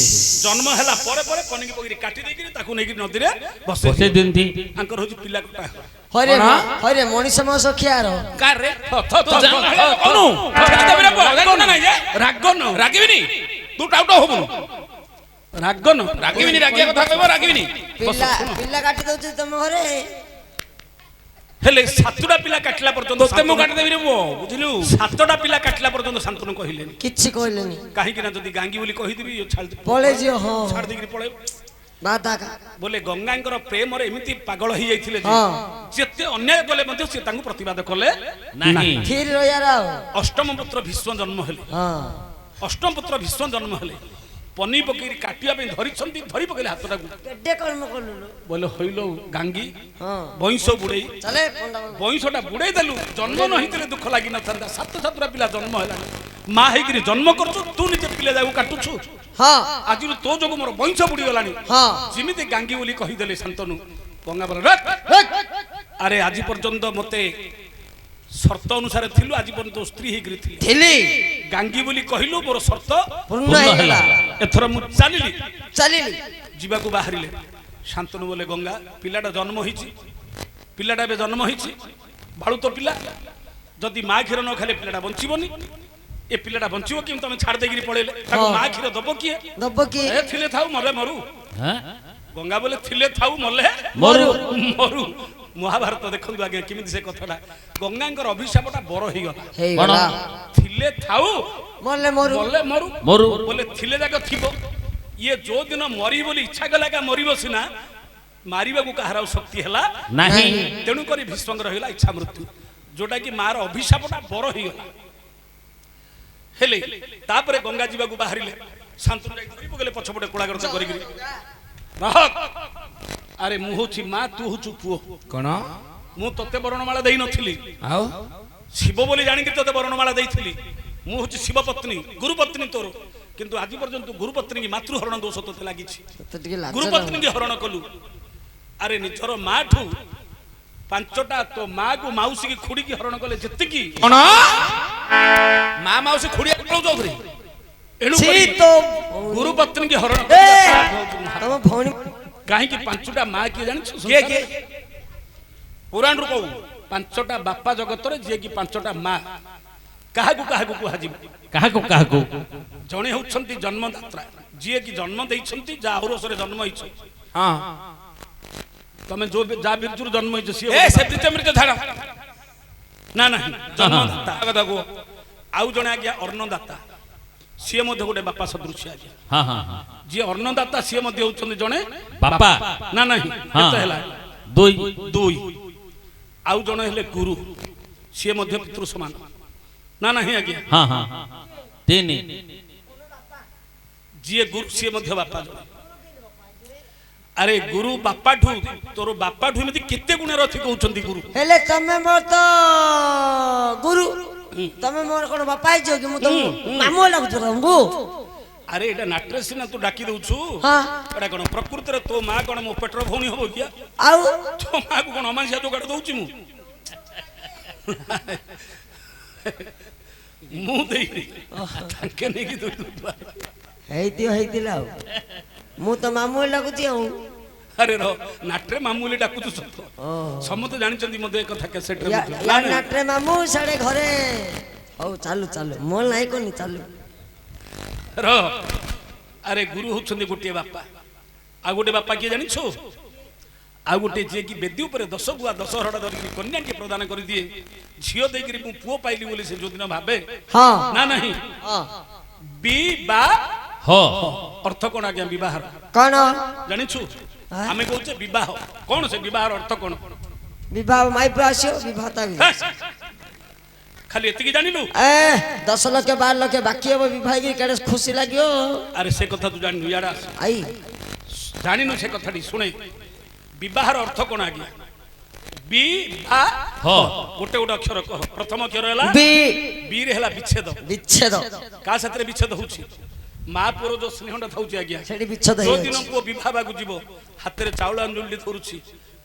ଜନ୍ମ ହେଲା ପରେ ପରେ ପନିକି ପକିରି କାଟି ଦେଇକି ତାକୁ ନେଇକି ନଦୀରେ ଭସେଇ ଦିଅନ୍ତି। ତାଙ୍କର ହଉଛି ପିଲା କଟା। ହରେ ହରେ ମଣିଷ ମାଂସ ଖିଆର କାରେ ରାଗିବିନି ତୁ ଟାଉଟ ହବୁନୁ ରାଗନ ରାଗିବିନି ରାଗିବା କଥା କହିବ ରାଗିବିନି। ପିଲା କାଟି ଦଉଛୁ ତମ ଘରେ ହେଲେ 7ଟା ପିଲା କାଟିଲା ପର୍ଯ୍ୟନ୍ତ ତତେ ମୁଁ କାଟିଦେବି ରେ ପୁଅ ବୁଝିଲୁ। 7ଟା ପିଲା କାଟିଲା ପର୍ଯ୍ୟନ୍ତ ଶାନ୍ତନୁ କହିଲେନି କିଛି କହିଲେନି। କାହିଁକି ନା ଯଦି ଗାଙ୍ଗି ବୋଲି କହିଦେବି ପଳେଇ ଯିବ। ହଁ ଛାଡି ଦେଇକି ପଳେଇବ ବାଦାକା ବୋଲେ ଗଙ୍ଗାଙ୍କର ପ୍ରେମରେ ଏମିତି ପାଗଳ ହେଇଯାଇଥିଲେ ଯେ ଯେତେ ଅନ୍ୟାୟ କଲେ ମଧ୍ୟ ସେ ତାଙ୍କୁ ପ୍ରତିବାଦ କଲେ ନାହିଁ। ଥିର ରହିବାର ଆଉ। ଅଷ୍ଟମ ପୁତ୍ର ଭୀଷ୍ମ ଜନ୍ମ ହେଲେ। ଅଷ୍ଟମ ପୁତ୍ର ଭୀଷ୍ମ ଜନ୍ମ ହେଲେ ପନି ପକେଇ କାଟିବା ପାଇଁ ଧରିଛନ୍ତି ଧରି ପକେଇଲେ ହାତଟାକୁ ବୋଲେ ହଇଲ ଗାଙ୍ଗି ବଇଁଶ ବୁଡେଇ ବଇଁଶଟା ବୁଡେଇ ଦେଲୁ। ଜନ୍ମ ନ ହେଇଥିଲେ ଦୁଃଖ ଲାଗିନଥାନ୍ତା। 7ଟା ପିଲା ଜନ୍ମ ହେଲାଣି ମା ହେଇକିରି ଜନ୍ମ କରୁଛୁ ତୁ ନିଜେ ପିଲା ଯାକୁ କାଟୁଛୁ। ଆଜି ତୋ ଯୋଗୁ ମୋର ବଇଁଶ ବୁଡିଗଲାଣି। ଯେମିତି ଗାଙ୍ଗି ବୋଲି କହିଦେଲେ ଶାନ୍ତନୁ ଗଙ୍ଗା ବୋଲେ ଆରେ ଆଜି ପର୍ଯ୍ୟନ୍ତ ମତେ ସର୍ତ୍ତ ଅନୁସାରେ ଥିଲୁ ଆଜି ପର୍ଯ୍ୟନ୍ତ ସ୍ତ୍ରୀ ହେଇକିରି ଥିଲି ଗାଙ୍ଗି ବୋଲି କହିଲୁ ମୋର ସର୍ତ୍ତ ପୂର୍ଣ୍ଣ ହେଲା। ଏଥର ମୁଁ ଚାଲିଲି ଯିବାକୁ ବାହାରିଲେ ଶାନ୍ତନୁ ବୋଲେ ଗଙ୍ଗା ପିଲାଟା ଜନ୍ମ ହେଇଛି ପିଲାଟା ଏବେ ଜନ୍ମ ହେଇଛି ବାଳୁତ ପିଲା ଯଦି ମା କ୍ଷୀର ନ ଖାଇଲେ ପିଲାଟା ବଞ୍ଚିବନି। ଏ ପିଲାଟା ବଞ୍ଚିବ କେମିତି ତମେ ଛାଡି ଦେଇକିରି ପଳେଇଲେ ତାକୁ ମା କ୍ଷୀର ଦବ କିଏ? ଥିଲେ ଥାଉ ମଲେ ମରୁ। ଗଙ୍ଗା ବୋଲେ ଥିଲେ ଥାଉ ମଲେ ମରୁ ମରୁ। ମହାଭାରତ ଦେଖନ୍ତୁ ଆଜ୍ଞା କେମିତି ସେ କଥାଟା ଗଙ୍ଗାଙ୍କର ଅଭିଶାପଟା ବର ହେଇଗଲା। ଥିଲେ ଥାଉ ମଲେ ମରୁ ମରୁ ବୋଲେ ଥିଲେ ଯାକ ଥିବ। ଇଏ ଯୋଉ ଦିନ ମରି ବୋଲି ଇଚ୍ଛା କଲା କା ମରିବ ସିନା ମାରିବାକୁ କାହାର ଆଉ ଶକ୍ତି ହେଲା ନାହିଁ। ତେଣୁ କରି ଭୀଷ୍ମଙ୍କର ରହିଲା ଇଚ୍ଛା ମୃତ୍ୟୁ ଯୋଉଟା କି ମାର ଅଭିଶାପଟା ବର ହେଇଗଲା। ହେଲେ ତାପରେ ଗଙ୍ଗା ଯିବାକୁ ବାହାରିଲେ ଶାନ୍ତନୁ ଯାଇ ଧରି ପକେଇଲେ ପଛପଟେ କୋଳାଗର୍ତ୍ତ କରିକିରି ଆରେ ମୁଁ ହଉଛି ମା ତୁ ହଉଛୁ ପୁଅ। କଣ ମୁଁ ତତେ ବରଣମାଳା ଦେଇ ନଥିଲି ଆଉ ଶିବ ବୋଲି ଜାଣିକି ତତେ ବରଣମାଳା ଦେଇଥିଲି। ମୁଁ ହଉଛି ଶିବ ପତ୍ନୀ ଗୁରୁ ପତ୍ନୀ ତୋର କିନ୍ତୁ ଆଜି ପର୍ଯ୍ୟନ୍ତ ଗୁରୁ ପତ୍ନୀ କି ମାତୃହରଣ ଦୋଷ ତତେ ଲାଗିଛି। ଗୁରୁ ପତ୍ନୀ କି ହରଣ କଲୁ। ଆରେ ନିଜର ମା ଠୁ 5ଟା ତୋ ମା କୁ ମାଉସୀ କି ଖୁଡି କି ହରଣ କଲେ ଯେତିକି କଣ ମା ମାଉସୀ ଖୁଡିଆ ଚୌଧୁରୀ ଏଣୁ ଗୁରୁ ପତ୍ନୀ କି ହରଣ କାହିଁକି 5ଟା ମା କିଏ ଜାଣିଛ? କିଏ ପୁରାଣରୁ କହୁ 5ଟା ବାପା ଜଗତରେ ଯିଏ କି 5ଟା ମା କାହାକୁ କାହାକୁ କୁହାଯିବ? କାହାକୁ ଜଣେ ହେଉଛନ୍ତି ଜନ୍ମଦାତ୍ରା ଯିଏ କି ଜନ୍ମ ଦେଇଛନ୍ତି ଯାହା ଔରସରେ ଜନ୍ମ ହେଇଛନ୍ତି। ତମେ ଯୋଉ ଯାହା ବିରୁଦ୍ଧରୁ ଜନ୍ମ ହେଇଛ ସିଏ ନା ନାହିଁ ଜନ୍ମଦାତା କଥା କୁହ। ଆଉ ଜଣେ ଆଜ୍ଞା ଅନ୍ନଦାତା ସିଏ ମଧ୍ୟ ଗୋଟେ ବାପା ସଦୃଶ୍ୟ ଆଜ୍ଞା। ଯିଏ ଅନ୍ନଦାତା ସିଏ ମଧ୍ୟ ହେଉଛନ୍ତି ଜଣେ ବାପା ନା ନାହିଁ କେତେ ହେଲା? ଦୁଇ। ଆଉ ଜଣେ ହେଲେ ଗୁରୁ ସିଏ ମଧ୍ୟ ପିତୃ ସମାନ ନା ନାହିଁ ଆଜ୍ଞା? 3 ଯିଏ ଗୁରୁ ସିଏ ମଧ୍ୟ ବାପା ଜଣେ। ଆରେ ଗୁରୁ ବାପାଠୁ ତୋର ବାପାଠୁ ଏମିତି କେତେ ଗୁଣରେ ଅଛି କହୁଛନ୍ତି ଗୁରୁ। ହେଲେ ତମେ ମୋର ତ ଗୁରୁ ତମେ ମୋର କଣ ବାପା ହେଇଛ କି? ମୁଁ ତମକୁ ମାମୁଁ ଲାଗୁଛ ତମକୁ? ଆରେ ଏଇଟା ନାଟରେ ସିନା ତୁ ଡାକି ଦଉଛୁ ଏଇଟା କଣ ପ୍ରକୃତରେ ତୋ ମା କଣ ମୋ ପେଟର ଭଉଣୀ ହବ କି? ଆଉ ତୋ ମା କୁ କଣ ଅମାନିଆ ଯୋଗାଡ଼ ଦଉଛି ମୁଁ? ମୁଁ ଦେଇନି ତାଙ୍କେ ନେଇକି ହେଇଥିଲା ଆଉ ମୁଁ ତ ମାମୁଁ ଲାଗୁଛି ଆଉ। ଆରେ ନାଟରେ ମାମୁଁ ବୋଲି ଡାକୁଛୁ ସତ ସମସ୍ତେ ଜାଣିଛନ୍ତି ମଧ୍ୟ ଏ କଥା କ୍ୟାସେଟରେ ନାଟରେ ମାମୁଁ ସାଡେ ଘରେ। ହଉ ଚାଲୁ ମୋ ନାଇଁ କନି ଚାଲୁ। ଆରେ ଗୁରୁ ହଉଛନ୍ତି ଗୋଟିଏ ବାପା ଆଉ ଗୋଟେ ବାପା କିଏ ଜାଣିଛୁ? ଆଉ ଗୋଟେ ଯିଏ କି ବେଦୀ ଉପରେ 10 ଗୁଆ 10 ହରଡ଼ା ଧରିକି କନ୍ୟାଟି ପ୍ରଦାନ କରିଦିଏ ଝିଅ ଦେଇକିରି ମୁଁ ପୁଅ ପାଇଲି ବୋଲି ସେ ଯୋଉଦିନ ଭାବେ ନା ନାହିଁ ବିବାହ ଅର୍ଥ କଣ ଆଜ୍ଞା? ବିବାହର କଣ ଜାଣିଛୁ? ଆମେ କହୁଛେ ବିବାହ କଣ ସେ ବିବାହର ଅର୍ଥ କଣ? ବିବାହ ମାଇପ ଆସିବ ବିବାହ ଖାଲି ଏତିକି ଜାଣିଲୁ? 10 ଲକ୍ଷ 12 ଲକ୍ଷ ବାକି ହବ ବିବାହ କେଡେ ଖୁସି ଲାଗିବ। ଆରେ ସେ କଥା ତୁ ଜାଣିନୁ ଇଆଡେ ଆଇ ଜାଣିନୁ ସେ କଥାଟି ଶୁଣେ। ବିବାହର ଅର୍ଥ କଣ ଆଜ୍ଞା? ବିବାହ ଗୋଟେ ଅକ୍ଷର କହ। ପ୍ରଥମ ଅକ୍ଷର ହେଲା ବି ରେ ହେଲା ବିଚ୍ଛେଦ। କାହା ସାଥିରେ ବିଚ୍ଛେଦ ହଉଛି? ମା ପୁଅର ଯୋଉ ସ୍ନେହଟା ଥାଉଛି ଆଜ୍ଞା ସେଠି ବିଚ୍ଛେଦ ଯୋଉ ହେଇଯାଉଛି। ଦିନ ପୁଅ ବିବାହ ହେବାକୁ ଯିବ ହାତରେ ଚାଉଳ ଆଞ୍ଜୁଳି ଧରୁଛି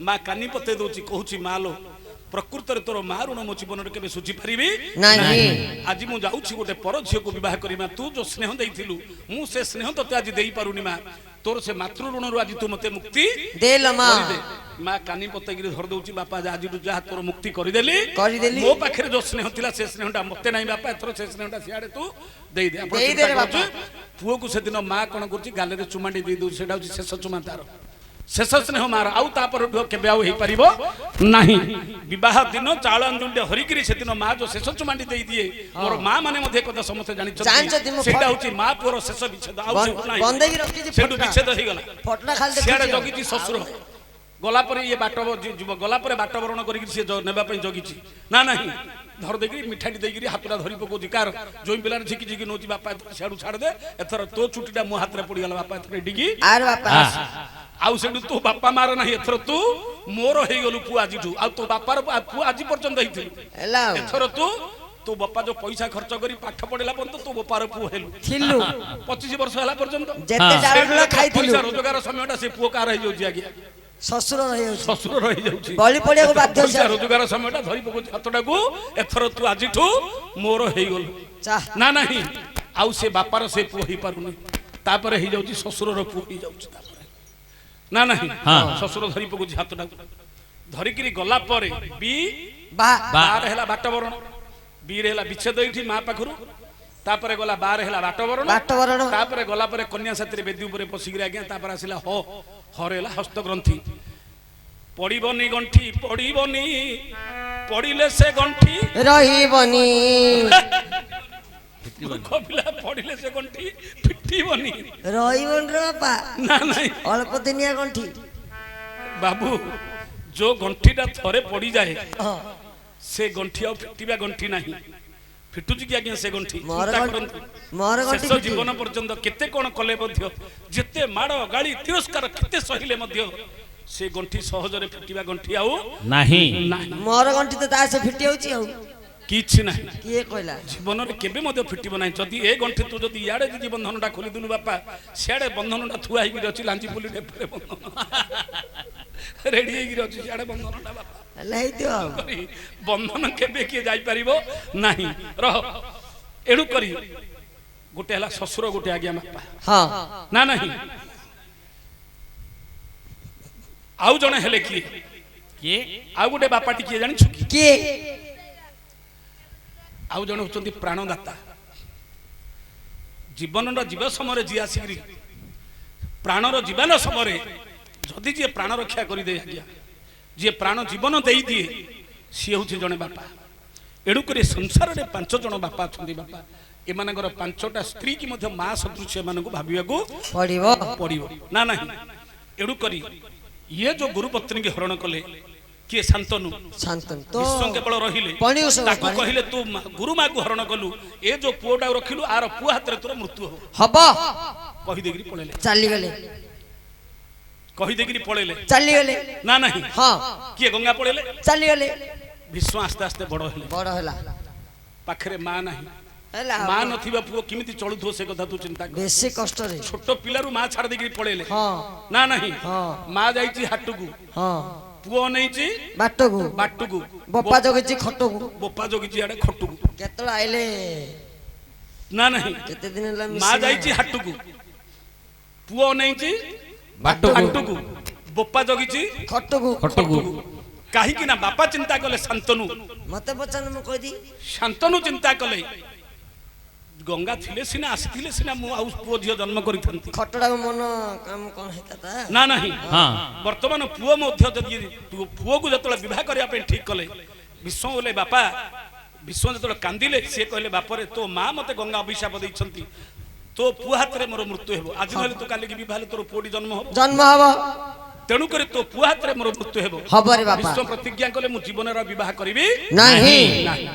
ମା କାନି ପତେଇ ଦଉଛି କହୁଛି ମା ଲୋ ପ୍ରକୃତରେ ତୋର ମା ଋଣ ମୋ ଜୀବନରେ କେବେ ସୁଝି ପାରିବି ନାହିଁ। ଆଜି ମୁଁ ଯାଉଛି ଗୋଟେ ପର ଝିଅକୁ ବିବାହ କରି ମା ତୁ ଯୋଉ ସ୍ନେହ ଦେଇଥିଲୁ ମୁଁ ସେ ସ୍ନେହ ତତେ ଆଜି ଦେଇପାରୁନି ମା ତୋର ସେ ମାତୃ ଋଣରୁ ଆଜି ତୁ ମତେ ମୁକ୍ତି ଦେଲ ମା କରିଦେ। ମା କାନି ପତେଇକିରି ଧରି ଦଉଛି ବାପା ଆଜିଠୁ ଯାହା ତୋର ମୁକ୍ତି କରିଦେଲି କରିଦେଲି। ମୋ ପାଖରେ ଯୋଉ ସ୍ନେହ ଥିଲା ସେ ସ୍ନେହଟା ମତେ ନାହିଁ ବାପା ଏଥର ସେ ସ୍ନେହଟା ସିଆଡେ ତୁ ଦେଇଦେ। ଆପଣ ଦେଇଦେ ଚିନ୍ତା ରେ ବାପା। କରୁଛୁ, ପୁଅକୁ ସେଦିନ ମା କଣ କରୁଛି ଗାଲରେ ଚୁମାଣ୍ଡି ଦେଇ ଦଉଛି ସେଟା ହଉଛି ଶେଷ ଚୁମା ତାର ଶେଷ ସ୍ନେହ ମାର ଆଉ ତାପରେ କେବେ ଆଉ ହେଇପାରିବ ନାହିଁ। ବିବାହ ଦିନ ଚାଉଳ ଆଞ୍ଜୁଳି ହରିକିରି ସେଦିନ ମା ଯୋଉ ଶେଷ ଚୁମାଣ୍ଡି ଦେଇଦିଏ ମୋର ମା ମାନେ ମଧ୍ୟ କଥା ସମସ୍ତେ ଜାଣିଛନ୍ତି ଜାଣିଛନ୍ତି ମୁଁ ସେଇଟା ହଉଛି ମା ପୁଅର ଶେଷ ବିଚ୍ଛେଦ ଆଉ ସେଠୁ ନାହିଁ। ବନ୍ଦେଇକି ରଖିଛି ସେଠୁ ଫଟକା। ବିଚ୍ଛେଦ ହେଇଗଲା ଫଟକା ଖାଲି ସିଆଡେ ଦେଖୁଛି ଆଉ। ଜଗିଛି ଶ୍ୱଶୁର ଗଲା ପରେ ଇଏ ବାଟ ଯିବ ଗଲା ପରେ ବାଟ ବରଣ କରିକି ସିଏ ନେବା ପାଇଁ ଜଗିଛି ନା ନାହିଁ ଧର ଦେଇକିରି ମିଠାଟି ଦେଇକିରି ହାତଟା ଧରି ପକଉଛି କାର ଯୋଉ ପିଲାରେ ଝିକି ଝିକି ନଉଛି ବାପା ସିଆଡୁ ଛାଡି ଦେ ଏଥର ତୋ ଚୁଟିଟା ମୋ ହାତରେ ପଡିଗଲା ବାପା ଏଥର ଏଠିକି ଆରେ ବାପା ଆଉ ସେଠୁ ତୋ ବାପା ମାର ନାହିଁ ଏଥର ତୁ ମୋର ହେଇଗଲୁ ପୁଅ ଆଜିଠୁ ଆଉ ତୋ ବାପାର ପୁଅ ଆଜି ପର୍ଯ୍ୟନ୍ତ ହେଇଥିଲୁ ହେଲା ଆଉ। ଏଥର ତୁ ତୋ ବାପା ଯୋଉ ପଇସା ଖର୍ଚ୍ଚ କରି ପାଠ ପଢିଲା ପର୍ଯ୍ୟନ୍ତ ତୋ ବାପାର ପୁଅ ହେଲୁ ଥିଲୁ 25 ବର୍ଷ ହେଲା ପର୍ଯ୍ୟନ୍ତ ଯେତେ ଡାଳ ଖାଇଥିଲୁ ପଇସା ରୋଜଗାର ସମୟଟା ସେ ପୁଅ କାର ହେଇଯାଉଛି ଆଜ୍ଞା ଶ୍ୱଶୁର ରହିଯାଉଛି ଶ୍ୱଶୁର ରହିଯାଉଛି ବଳି ପଡିବାକୁ ବାଧ୍ୟ ପଇସା ସିଆଡେ। ରୋଜଗାର ସମୟଟା ଧରି ପକଉଛି ହାତଟାକୁ ଏଥର ତୁ ଆଜିଠୁ ମୋର ହେଇଗଲୁ ଚା ନା ନାହିଁ ଆଉ ସେ ବାପାର ସେ ପୁଅ ହେଇପାରୁନି ତାପରେ ହେଇଯାଉଛି ଶ୍ୱଶୁରର ପୁଅ ହେଇଯାଉଛି ତାପରେ ନା ନାହିଁ ଶ୍ୱଶୁର ଧରି ପକଉଛି ହାତଟାକୁ ଧରିକିରି ଗଲା ପରେ ବି ବା ବାର ହେଲା ବାଟବରଣ ବିରେ ହେଲା ବିଚ୍ଛେଦ ଏଇଠି ମା ପାଖରୁ ତାପରେ ଗଲା ବାର ହେଲା ବାଟବରଣ ବାଟବରଣ। ତାପରେ ଗଲା ପରେ କନ୍ୟା ସାଥିରେ ବେଦୀ ଉପରେ ପଶିକିରି ଆଜ୍ଞା ତାପରେ ଆସିଲା ହରେ ହେଲା ହସ୍ତଗ୍ରନ୍ଥି ପଡିବନି ଗଣ୍ଠି ପଡିବନି ପଡିଲେ ସେ ଗଣ୍ଠି ରହିବନି ପିଲା ପଡିଲେ ସେ ଗଣ୍ଠି ଫିଟିବନି ରହିବନି ରେ ବାପା ନା ନାହିଁ ଅଳ୍ପ ଦିନିଆ ଗଣ୍ଠି ବାବୁ ଯୋଉ ଗଣ୍ଠିଟା ଥରେ ପଡିଯାଏ ହଁ। ସେ ଗଣ୍ଠି ଆଉ ଫିଟିବା ଗଣ୍ଠି ନାହିଁ ଫିଟୁଛି କି ଆଜ୍ଞା ସେ ଗଣ୍ଠି ମୋର ଚିନ୍ତା ଗଣ୍ଠି- କରନ୍ତୁ। ମୋର ଗଣ୍ଠି ଶେଷ ଫିଟିବ। ଜୀବନ ପର୍ଯ୍ୟନ୍ତ କେତେ କଣ କଲେ ମଧ୍ୟ ଯେତେ ମାଡ଼ ଗାଳି ତିରସ୍କାର କେତେ ସହିଲେ ମଧ୍ୟ ସେ ଗଣ୍ଠି ସହଜରେ ଫିଟିବା ଗଣ୍ଠି ଆଉ ନାହିଁ ନାହିଁ ମୋର ଗଣ୍ଠି ତ ତା ସେ ଫିଟି ଯାଉଛି ଆଉ କିଛି ନାହିଁ କିଏ କହିଲା ଜୀବନରେ କେବେ ମଧ୍ୟ ଫିଟିବ ନାହିଁ ଯଦି ଏ ଗଣ୍ଠି ତୁ ଯଦି ଇଆଡେ ଯଦି ବନ୍ଧନଟା ଖୋଲିଦେଲୁ ବାପା ସିଆଡେ ବନ୍ଧନଟା ଥୁଆ ହେଇକିରି ଅଛି ଲାଞ୍ଜି ପୁଲି ଢେପରେ ବନ୍ଧନ ରେଡି ହେଇକିରି ଅଛି ସିଆଡେ ବନ୍ଧନଟା ବାପା ହେଲେ ହେଇଥିବ ଆଉ ବନ୍ଧନ କେବେ କିଏ ଯାଇପାରିବ ନାହିଁ ରହ ଏଣୁ କରି ଗୋଟେ ହେଲା ଶ୍ୱଶୁର ଗୋଟେ ଆଜ୍ଞା ବାପା ହଁ ନା ନାହିଁ ଆଉ ଜଣେ ହେଲେ କିଏ କିଏ ଆଉ ଗୋଟେ ବାପାଟି କିଏ ଜାଣିଛୁ କି କିଏ ଆଉ ଜଣେ ହଉଛନ୍ତି ପ୍ରାଣଦାତା ଜୀବନର ଯିବ ସମୟରେ ଯିଏ ଆସିକିରି ପ୍ରାଣର ଜୀବନ ସମୟରେ ଯଦି ଯିଏ ପ୍ରାଣ ରକ୍ଷା କରିଦିଏ ଆଜ୍ଞା ଯିଏ ପ୍ରାଣ ଜୀବନ ଦେଇଦିଏ ସିଏ ହଉଛି ଜଣେ ବାପା ଏଣୁକରି ସଂସାରରେ 5 ଜଣ ବାପା ଅଛନ୍ତି ବାପା ଏମାନଙ୍କର 5ଟା ସ୍ତ୍ରୀ କି ମଧ୍ୟ ମା ସଦୃଶ ଏମାନଙ୍କୁ ଭାବିବାକୁ ପଡିବ ପଡିବ ନା ନାହିଁ ଏଣୁକରି ଇଏ ଯୋଉ ଗୁରୁପତ୍ନୀକି ହରଣ କଲେ କିଏ ଶାନ୍ତନୁ ଶାନ୍ତନୁ ତ ବିଶ୍ୱ କେବଳ ରହିଲେ ପଣିଉଷ ତାକୁ ବାପାରେ। କହିଲେ ତୁ ଗୁରୁ ମାକୁ ହରଣ କଲୁ ଏ ଯୋଉ ପୁଅଟାକୁ ରଖିଲୁ ଆର ପୁଅ ହାତରେ ତୋର ମୃତ୍ୟୁ ହବ ହବ କହିଦେଇକିରି ପଳେଇଲେ ଚାଲିଗଲେ କହିଦେଇକିରି ପଳେଇଲେ ଚାଲିଗଲେ ନା ନାହିଁ ହଁ କିଏ ଗଙ୍ଗା ପଳେଇଲେ ଚାଲିଗଲେ ବିଶ୍ୱ ଆସ୍ତେ ଆସ୍ତେ ବଡ ହେଲେ ବଡ ହେଲା ପାଖରେ ମା ନାହିଁ ହେଲା ମା ନଥିବା ପୁଅ କେମିତି ଚଳୁଥିବ ସେ କଥା ତୁ ଚିନ୍ତା କର ବେଶୀ କଷ୍ଟରେ ଛୋଟ ପିଲାରୁ ମା ଛାଡି ଦେଇକିରି ପଳେଇଲେ ହଁ ନା ନାହିଁ ହଁ ମା ଯାଇଛି ହାଟକୁ ହଁ ପୁଅ ନେଇଛି ବାଟକୁ ବାଟକୁ ବପା ଜଗିଛି ଖଟକୁ ବୋପା ଜଗିଛି ଆଡେ ଖଟକୁ କେତେବେଳେ ଆଇଲେ ନା ନାହିଁ କେତେ ଦିନ ହେଲା ମା ମିଶିନା? ଯାଇଛି ହାଟକୁ ପୁଅ ନେଇଛି ବାଟକୁ। ହାଟକୁ ବୋପା ଜଗିଛି ଖଟକୁ ଖଟକୁ କାହିଁକି ନା ବାପା ଚିନ୍ତା କଲେ ଶାନ୍ତନୁ ମତେ ପଚାର ମୁଁ କହିଦି ଶାନ୍ତନୁ ଚିନ୍ତା କଲେ ଗଙ୍ଗା ଥିଲେ ସିନା ଆସିଥିଲେ ସିନା ମୁଁ ଆଉ ପୁଅ ଝିଅ ଜନ୍ମ କରିଥାନ୍ତି ଖଟଟାକୁ ମନ କାମ କଣ ହେଇତା ନା ନାହିଁ ହଁ ବର୍ତ୍ତମାନ ପୁଅ ମଧ୍ୟ ଯଦି ପୁଅକୁ ଯେତେବେଳେ ବିବାହ କରିବା ପାଇଁ ଠିକ କଲେ ବିଶ୍ୱ ବୋଲେ ବାପା ବିଶ୍ୱ ଯେତେବେଳେ କାନ୍ଦିଲେ ସିଏ କହିଲେ ବାପରେ ତୋ ମା ମତେ ଗଙ୍ଗା ଅଭିଶାପ ଦେଇଛନ୍ତି ତୋ ପୁଅ ହାତରେ ମୋର ମୃତ୍ୟୁ ହେବ ଆଜି ନହେଲେ ତୁ କାଲିକି ବିବାହ ହେଲେ ତୋର ପୁଅଟି ଜନ୍ମ ହବ ଜନ୍ମ ହବ ତେଣୁକରି ତୋ ପୁଅ ହାତରେ ମୋର ମୃତ୍ୟୁ ହେବ ହବରେ ବାପା ବିଶ୍ୱ ପ୍ରତିଜ୍ଞା କଲେ ମୁଁ ଜୀବନରେ ଆଉ ବିବାହ କରିବି ନାହିଁ ନାହିଁ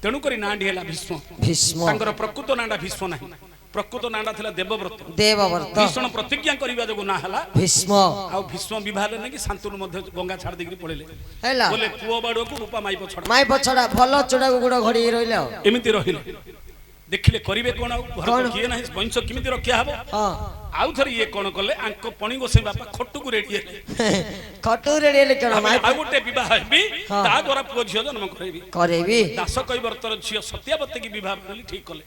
ତେଣୁକରି ନାଁଟି ହେଲା ଭୀଷ୍ମ ଭୀଷ୍ମ ତାଙ୍କର ପ୍ରକୃତ ନାଁଟା ଭୀଷ୍ମ ନାହିଁ ପ୍ରକୃତ ନାଁଟା ଥିଲା ଦେବବ୍ରତ ଦେବବ୍ରତ ଭୀଷଣ ପ୍ରତିଜ୍ଞା କରିବା ଯୋଗୁଁ ନାଁ ହେଲା ଭୀଷ୍ମ ଆଉ ଭୀଷ୍ମ ବିବାହ ହେଲେ ନାକି ଶାନ୍ତନୁ ମଧ୍ୟ ଗଙ୍ଗା ଛାଡି ଦେଇକିରି ପଳେଇଲେ ହେଲା ବୋଲେ ପୁଅ ବାଡୁଆକୁ ରୂପା ମାଇ ପଛଡା ମାଇ ପଛଡା ଭଲ ଚୁଡାକୁ ଗୁଡ ଘଡି ରହିଲେ ଆଉ ଏମିତି ରହିଲେ ଦେଖିଲେ କରିବେ କଣ ଆଉ ଘର କଣ? ତ କିଏ ନାହିଁ ବଂଶ କେମିତି ରକ୍ଷା ହବ ହଁ ଆଉ ଥରେ ଇଏ କଣ କଲେ ଆଙ୍କ ପଣି ଗୋସେଇ ବାପା ଖଟୁକୁ ରେଡି ହେଲେ ଖଟୁରେ ରେଲେ କଣ ଆଉ ଗୋଟେ ବିବାହ ହେବି ହଁ। ତା ଦ୍ୱାରା ପୁଅ ଝିଅ ଜନ୍ମ କରେଇବି କରେଇବି ଦାସ କୈବର୍ତ୍ତର ଝିଅ ସତ୍ୟାବତୀ କି ବିବାହ ବୋଲି ଠିକ କଲେ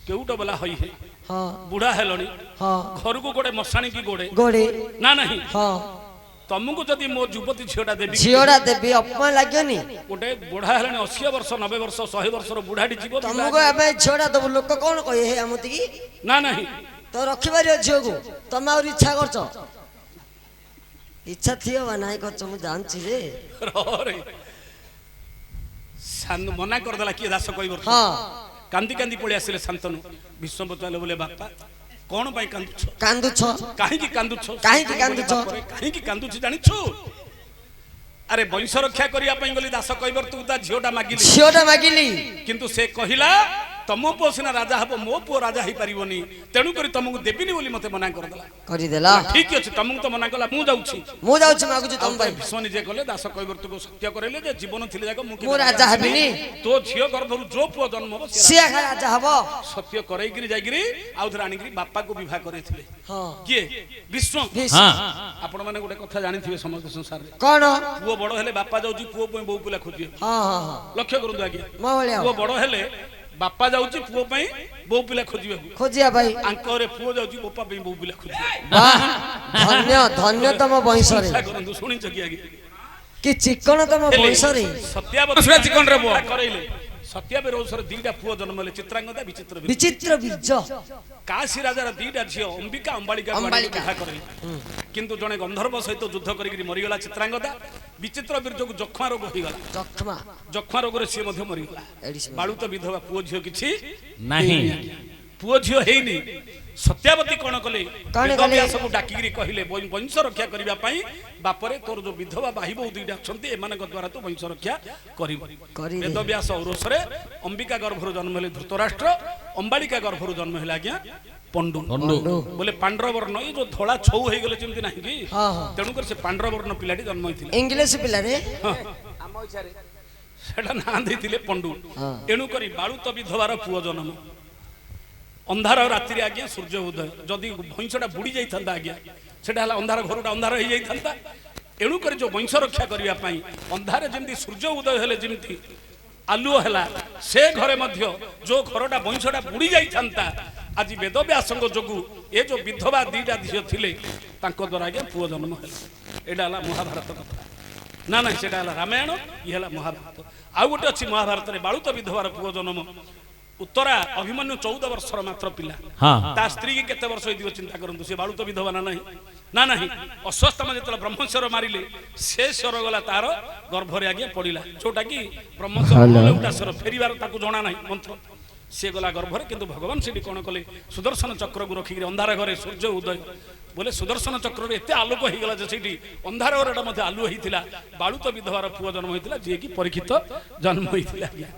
କେଉଟ ବୋଲା ହଇ ହେ ହଁ ବୁଢା ହେଲଣି ହଁ ଘରକୁ ଗୋଟେ ମଶାଣି କି ଗୋଡେ ଗୋଡେ ନା ନାହିଁ ହଁ ତମକୁ ଯଦି ମୋ ଯୁବତୀ ଝିଅଟା ଦେବି ଝିଅଟା ଦେବି ଅପମାନ ଲାଗିବନି ଗୋଟେ ବୁଢା ହେଲାଣି 80 ବର୍ଷ 90 ବର୍ଷ 100 ବର୍ଷର ବୁଢାଟି ଯିବ ତମକୁ ଏବେ ଝିଅଟା ଦବୁ ଲୋକ କଣ କହିବେ ହେ ଆମତିକି ନା ନାହିଁ ତ ରଖିପାରିବ ଝିଅକୁ ତମେ ଆହୁରି ଇଚ୍ଛା କରୁଛ ଇଚ୍ଛା ଥିବ ବା ନାଇଁ କରୁଛ ମୁଁ ଜାଣିଛି ଯେ ରେ ମନା କରିଦେଲା କିଏ ଦାସ କୈବର୍ତ୍ତ ହଁ କାନ୍ଦି କାନ୍ଦି ପଳେଇ ଆସିଲେ ଶାନ୍ତନୁ ଭୀଷ୍ମ ପଚାରିଲେ ବୋଲେ ବାପା କଣ ପାଇଁ କାନ୍ଦୁଛ କାନ୍ଦୁଛ କାହିଁକି କାନ୍ଦୁଛ କାହିଁକି କାନ୍ଦୁଛ? କାହିଁକି କାନ୍ଦୁଛି ଜାଣିଛୁ ଆରେ ବଂଶ ରକ୍ଷା କରିବା ପାଇଁ ଗଲି ଦାସ କୈବର୍ତ୍ତକୁ ତା ଝିଅଟା ମାଗିଲି ଝିଅଟା ମାଗିଲି କିନ୍ତୁ ସେ କହିଲା ତମ ପୁଅ ସିନା ରାଜା ହବ ମୋ ପୁଅ ରାଜା ହେଇପାରିବନି ତେଣୁ କରି ତମକୁ ଦେବିନି ବୋଲି ମତେ ମନା କରିଦେଲା କରିଦେଲା ଠିକ ଅଛି ତମକୁ ତ ମନା କଲା ମୁଁ ଯାଉଛି ମୁଁ ଯାଉଛି ମାଗୁଛି ତମ ପାଇଁ ଭୀଷ୍ମ ନିଜେ ଗଲେ ଦାସ କୈବର୍ତ୍ତକୁ ସତ୍ୟ କରାଇଲେ ଯେ ଜୀବନ ଥିଲେ ଯାକ ମୁଁ କେବେ ରାଜା ହେବିନି ତୋ ଝିଅ ଗର୍ଭରୁ ଯୋ ପୁଅ ଜନ୍ମ ହବ ସେ ସିଏ ଆଖା ରାଜା ହବ ସତ୍ୟ କରେଇକିରି ଯାଇକିରି ଆଉ ଥରେ ଆଣିକିରି ବାପାକୁ ବିବାହ କରେଇଥିଲେ ହଁ କିଏ ଭୀଷ୍ମ ଭୀଷ୍ମ। ହଁ ଆପଣ ମାନେ ଗୋଟେ କଥା ଜାଣିଥିବେ ସମସ୍ତ ସଂସାରରେ କଣ ପୁଅ ବଡ ହେଲେ ବାପା ଯାଉଛି ପୁଅ ପାଇଁ ବୋଉ ପିଲା ଖୋଜିବେ ହଁ ହଁ ହଁ ଲକ୍ଷ୍ୟ କରନ୍ତୁ ଆଜ୍ଞା ମୋ ଭଳିଆ ପୁଅ ବଡ ହେଲେ ବାପା ଯାଉଛି ପୁଅ ପାଇଁ ବୋଉ ପିଲା ଖୋଜିବାକୁ ଖୋଜିବା ପାଇଁ ଆଙ୍କ ଘରେ ପୁଅ ଯାଉଛି ବୋପା ପାଇଁ ବୋଉ ପିଲା ଖୋଜିବାକୁ ବାଃ, ଧନ୍ୟ ଧନ୍ୟ ତମ ବଂଶରେ ଚିନ୍ତା କରନ୍ତୁ ଶୁଣିଛ କି ଆଜ୍ଞା କି ଚିକଣ ତମ ବଂଶରେ ସତ୍ୟାବତୀ ସୁରା ଚିକଣରେ ପୁଅ। କରେଇଲେ ସତ୍ୟାବତୀ ଔଷର ଦିଟା ପୁଅ ଜନ୍ମ ହେଲେ ଚିତ୍ରାଙ୍ଗଦା ବିଚିତ୍ର ବୀର। ବିଚିତ୍ର ବୀର୍ଯ୍ୟ କାଶୀ ରାଜାର ଦିଟା ଝିଅ ଅମ୍ବିକା ଅମ୍ବାଳିକା ଅମ୍ବାଳିକା। ବିବାହ କରେଇଲେ କିନ୍ତୁ ଜଣେ ଗନ୍ଧର୍ବ ସହିତ ଯୁଦ୍ଧ କରିକି ମରିଗଲା ଚିତ୍ରାଙ୍ଗଦା ବିଚିତ୍ର ବୀର୍ଯ୍ୟକୁ ଯକ୍ଷ୍ମା ରୋଗ ହେଇଗଲା ଯକ୍ଷ୍ମା ଯକ୍ଷ୍ମା ରୋଗରେ ସିଏ ମଧ୍ୟ ମରିଗଲା ଏଡିସ ବାଳୁତ ବିଧବା ପୁଅ ଝିଅ କିଛି ନାହିଁ ପୁଅ ଝିଅ ହେଇନି ସତ୍ୟାବତୀ କଣ କଲେ କଣ କଲେ? ବେଦବ୍ୟାସକୁ ଡାକିକିରି କହିଲେ ବଂଶ ରକ୍ଷା କରିବା ପାଇଁ ବାପରେ ତୋର ଯୋଉ ବିଧବା ଭାଇ ବୋଉ ଦୁଇଟା ଅଛନ୍ତି ଏମାନଙ୍କ ଦ୍ୱାରା ତୁ ବଂଶ ରକ୍ଷା କରିବୁ କରିବେ। ବେଦବ୍ୟାସ ଔରସରେ ଅମ୍ବିକା ଗର୍ଭରୁ ଜନ୍ମ ହେଲେ ଧୃତରାଷ୍ଟ୍ର ଅମ୍ବାଳିକା ଗର୍ଭରୁ ଜନ୍ମ ହେଲା ଆଜ୍ଞା ପଣ୍ଡୁ ପଣ୍ଡୁ ବୋଲେ ପାଣ୍ଡ୍ର ବର୍ଣ୍ଣ ଏ ଯୋଉ ଧଳା ଛଉ ହେଇଗଲେ ଯେମିତି ନାହିଁ କି ହଁ ହଁ ତେଣୁକରି ସେ ପାଣ୍ଡ୍ର ବର୍ଣ୍ଣ ପିଲାଟି ଜନ୍ମ ହେଇଥିଲେ ଇଂଲିଶ ପିଲାରେ ସେଟା ନାଁ ଦେଇଥିଲେ ପଣ୍ଡୁ ହଁ। ତେଣୁକରି ବାଳୁତ ବିଧବାର ପୁଅ ଜନ୍ମ ଅନ୍ଧାର ରାତିରେ ଆଜ୍ଞା ସୂର୍ଯ୍ୟ ଉଦୟ ଯଦି ଭଇଁସଟା ବୁଡି ଯାଇଥାନ୍ତା ଆଜ୍ଞା ସେଟା ହେଲା ଅନ୍ଧାର ଘରଟା ଅନ୍ଧାର ହେଇଯାଇଥାନ୍ତା ତେଣୁକରି ଯୋଉ ବଂଶ ରକ୍ଷା କରିବା ପାଇଁ ଅନ୍ଧାରେ ଯେମିତି ସୂର୍ଯ୍ୟ ଉଦୟ ହେଲେ ଯେମିତି ଆଲୁଅ ହେଲା ସେ ଘରେ ମଧ୍ୟ ଯୋଉ ଘରଟା ବଂଶଟା ବୁଡି ଯାଇଥାନ୍ତା ଆଜି ବେଦବ୍ୟାସଙ୍କ ଯୋଗୁ ଏ ଯୋଉ ବିଧବା ଦିଟା ଝିଅ ଥିଲେ ତାଙ୍କ ଦ୍ୱାରା ଆଜ୍ଞା ପୁଅ ଜନ୍ମ ହେଲା ଏଇଟା ହେଲା ମହାଭାରତ କଥା ନା ନା ସେଟା ହେଲା ରାମାୟଣ ଇଏ ହେଲା ମହାଭାରତ ଆଉ ଗୋଟେ ଅଛି ମହାଭାରତରେ ବାଳୁତ ବିଧବାର ପୁଅ ଜନ୍ମ ଉତ୍ତରା ଅଭିମନ୍ୟୁ 14 ବର୍ଷର ମାତ୍ର ପିଲା ହଁ ତା ସ୍ତ୍ରୀ କି କେତେ ବର୍ଷ ହେଇଥିବ ଚିନ୍ତା କରନ୍ତୁ ସେ ବାଳୁତ ବିଧବା ନା ନାହିଁ ନା ନାହିଁ ଅଶ୍ୱସ୍ଥାମ ଯେତେବେଳେ ବ୍ରହ୍ମଶ୍ୱର ମାରିଲେ ସେ ସ୍ୱର ଗଲା ତାର ଗର୍ଭରେ ଆଜ୍ଞା ପଡିଲା ଯୋଉଟା କି ବ୍ରହ୍ମଶ୍ୱର ଫେରିବାର ତାକୁ ଜଣା ନାହିଁ ମନ୍ତ୍ର ସିଏ ଗଲା ଗର୍ଭରେ କିନ୍ତୁ ଭଗବାନ ସେଠି କଣ କଲେ ସୁଦର୍ଶନ ଚକ୍ରକୁ ରଖିକିରି ଅନ୍ଧାର ଘରେ ସୂର୍ଯ୍ୟ ଉଦୟ ବୋଲେ ସୁଦର୍ଶନ ଚକ୍ରରେ ଏତେ ଆଲୋକ ହେଇଗଲା ଯେ ସେଇଠି ଅନ୍ଧାର ଘରଟା ମଧ୍ୟ ଆଲୁଅ ହେଇଥିଲା ବାଳୁତ ବିଧବାର ପୁଅ ଜନ୍ମ ହେଇଥିଲା ଯିଏକି ପରୀକ୍ଷିତ ଜନ୍ମ ହେଇଥିଲା ଆଜ୍ଞା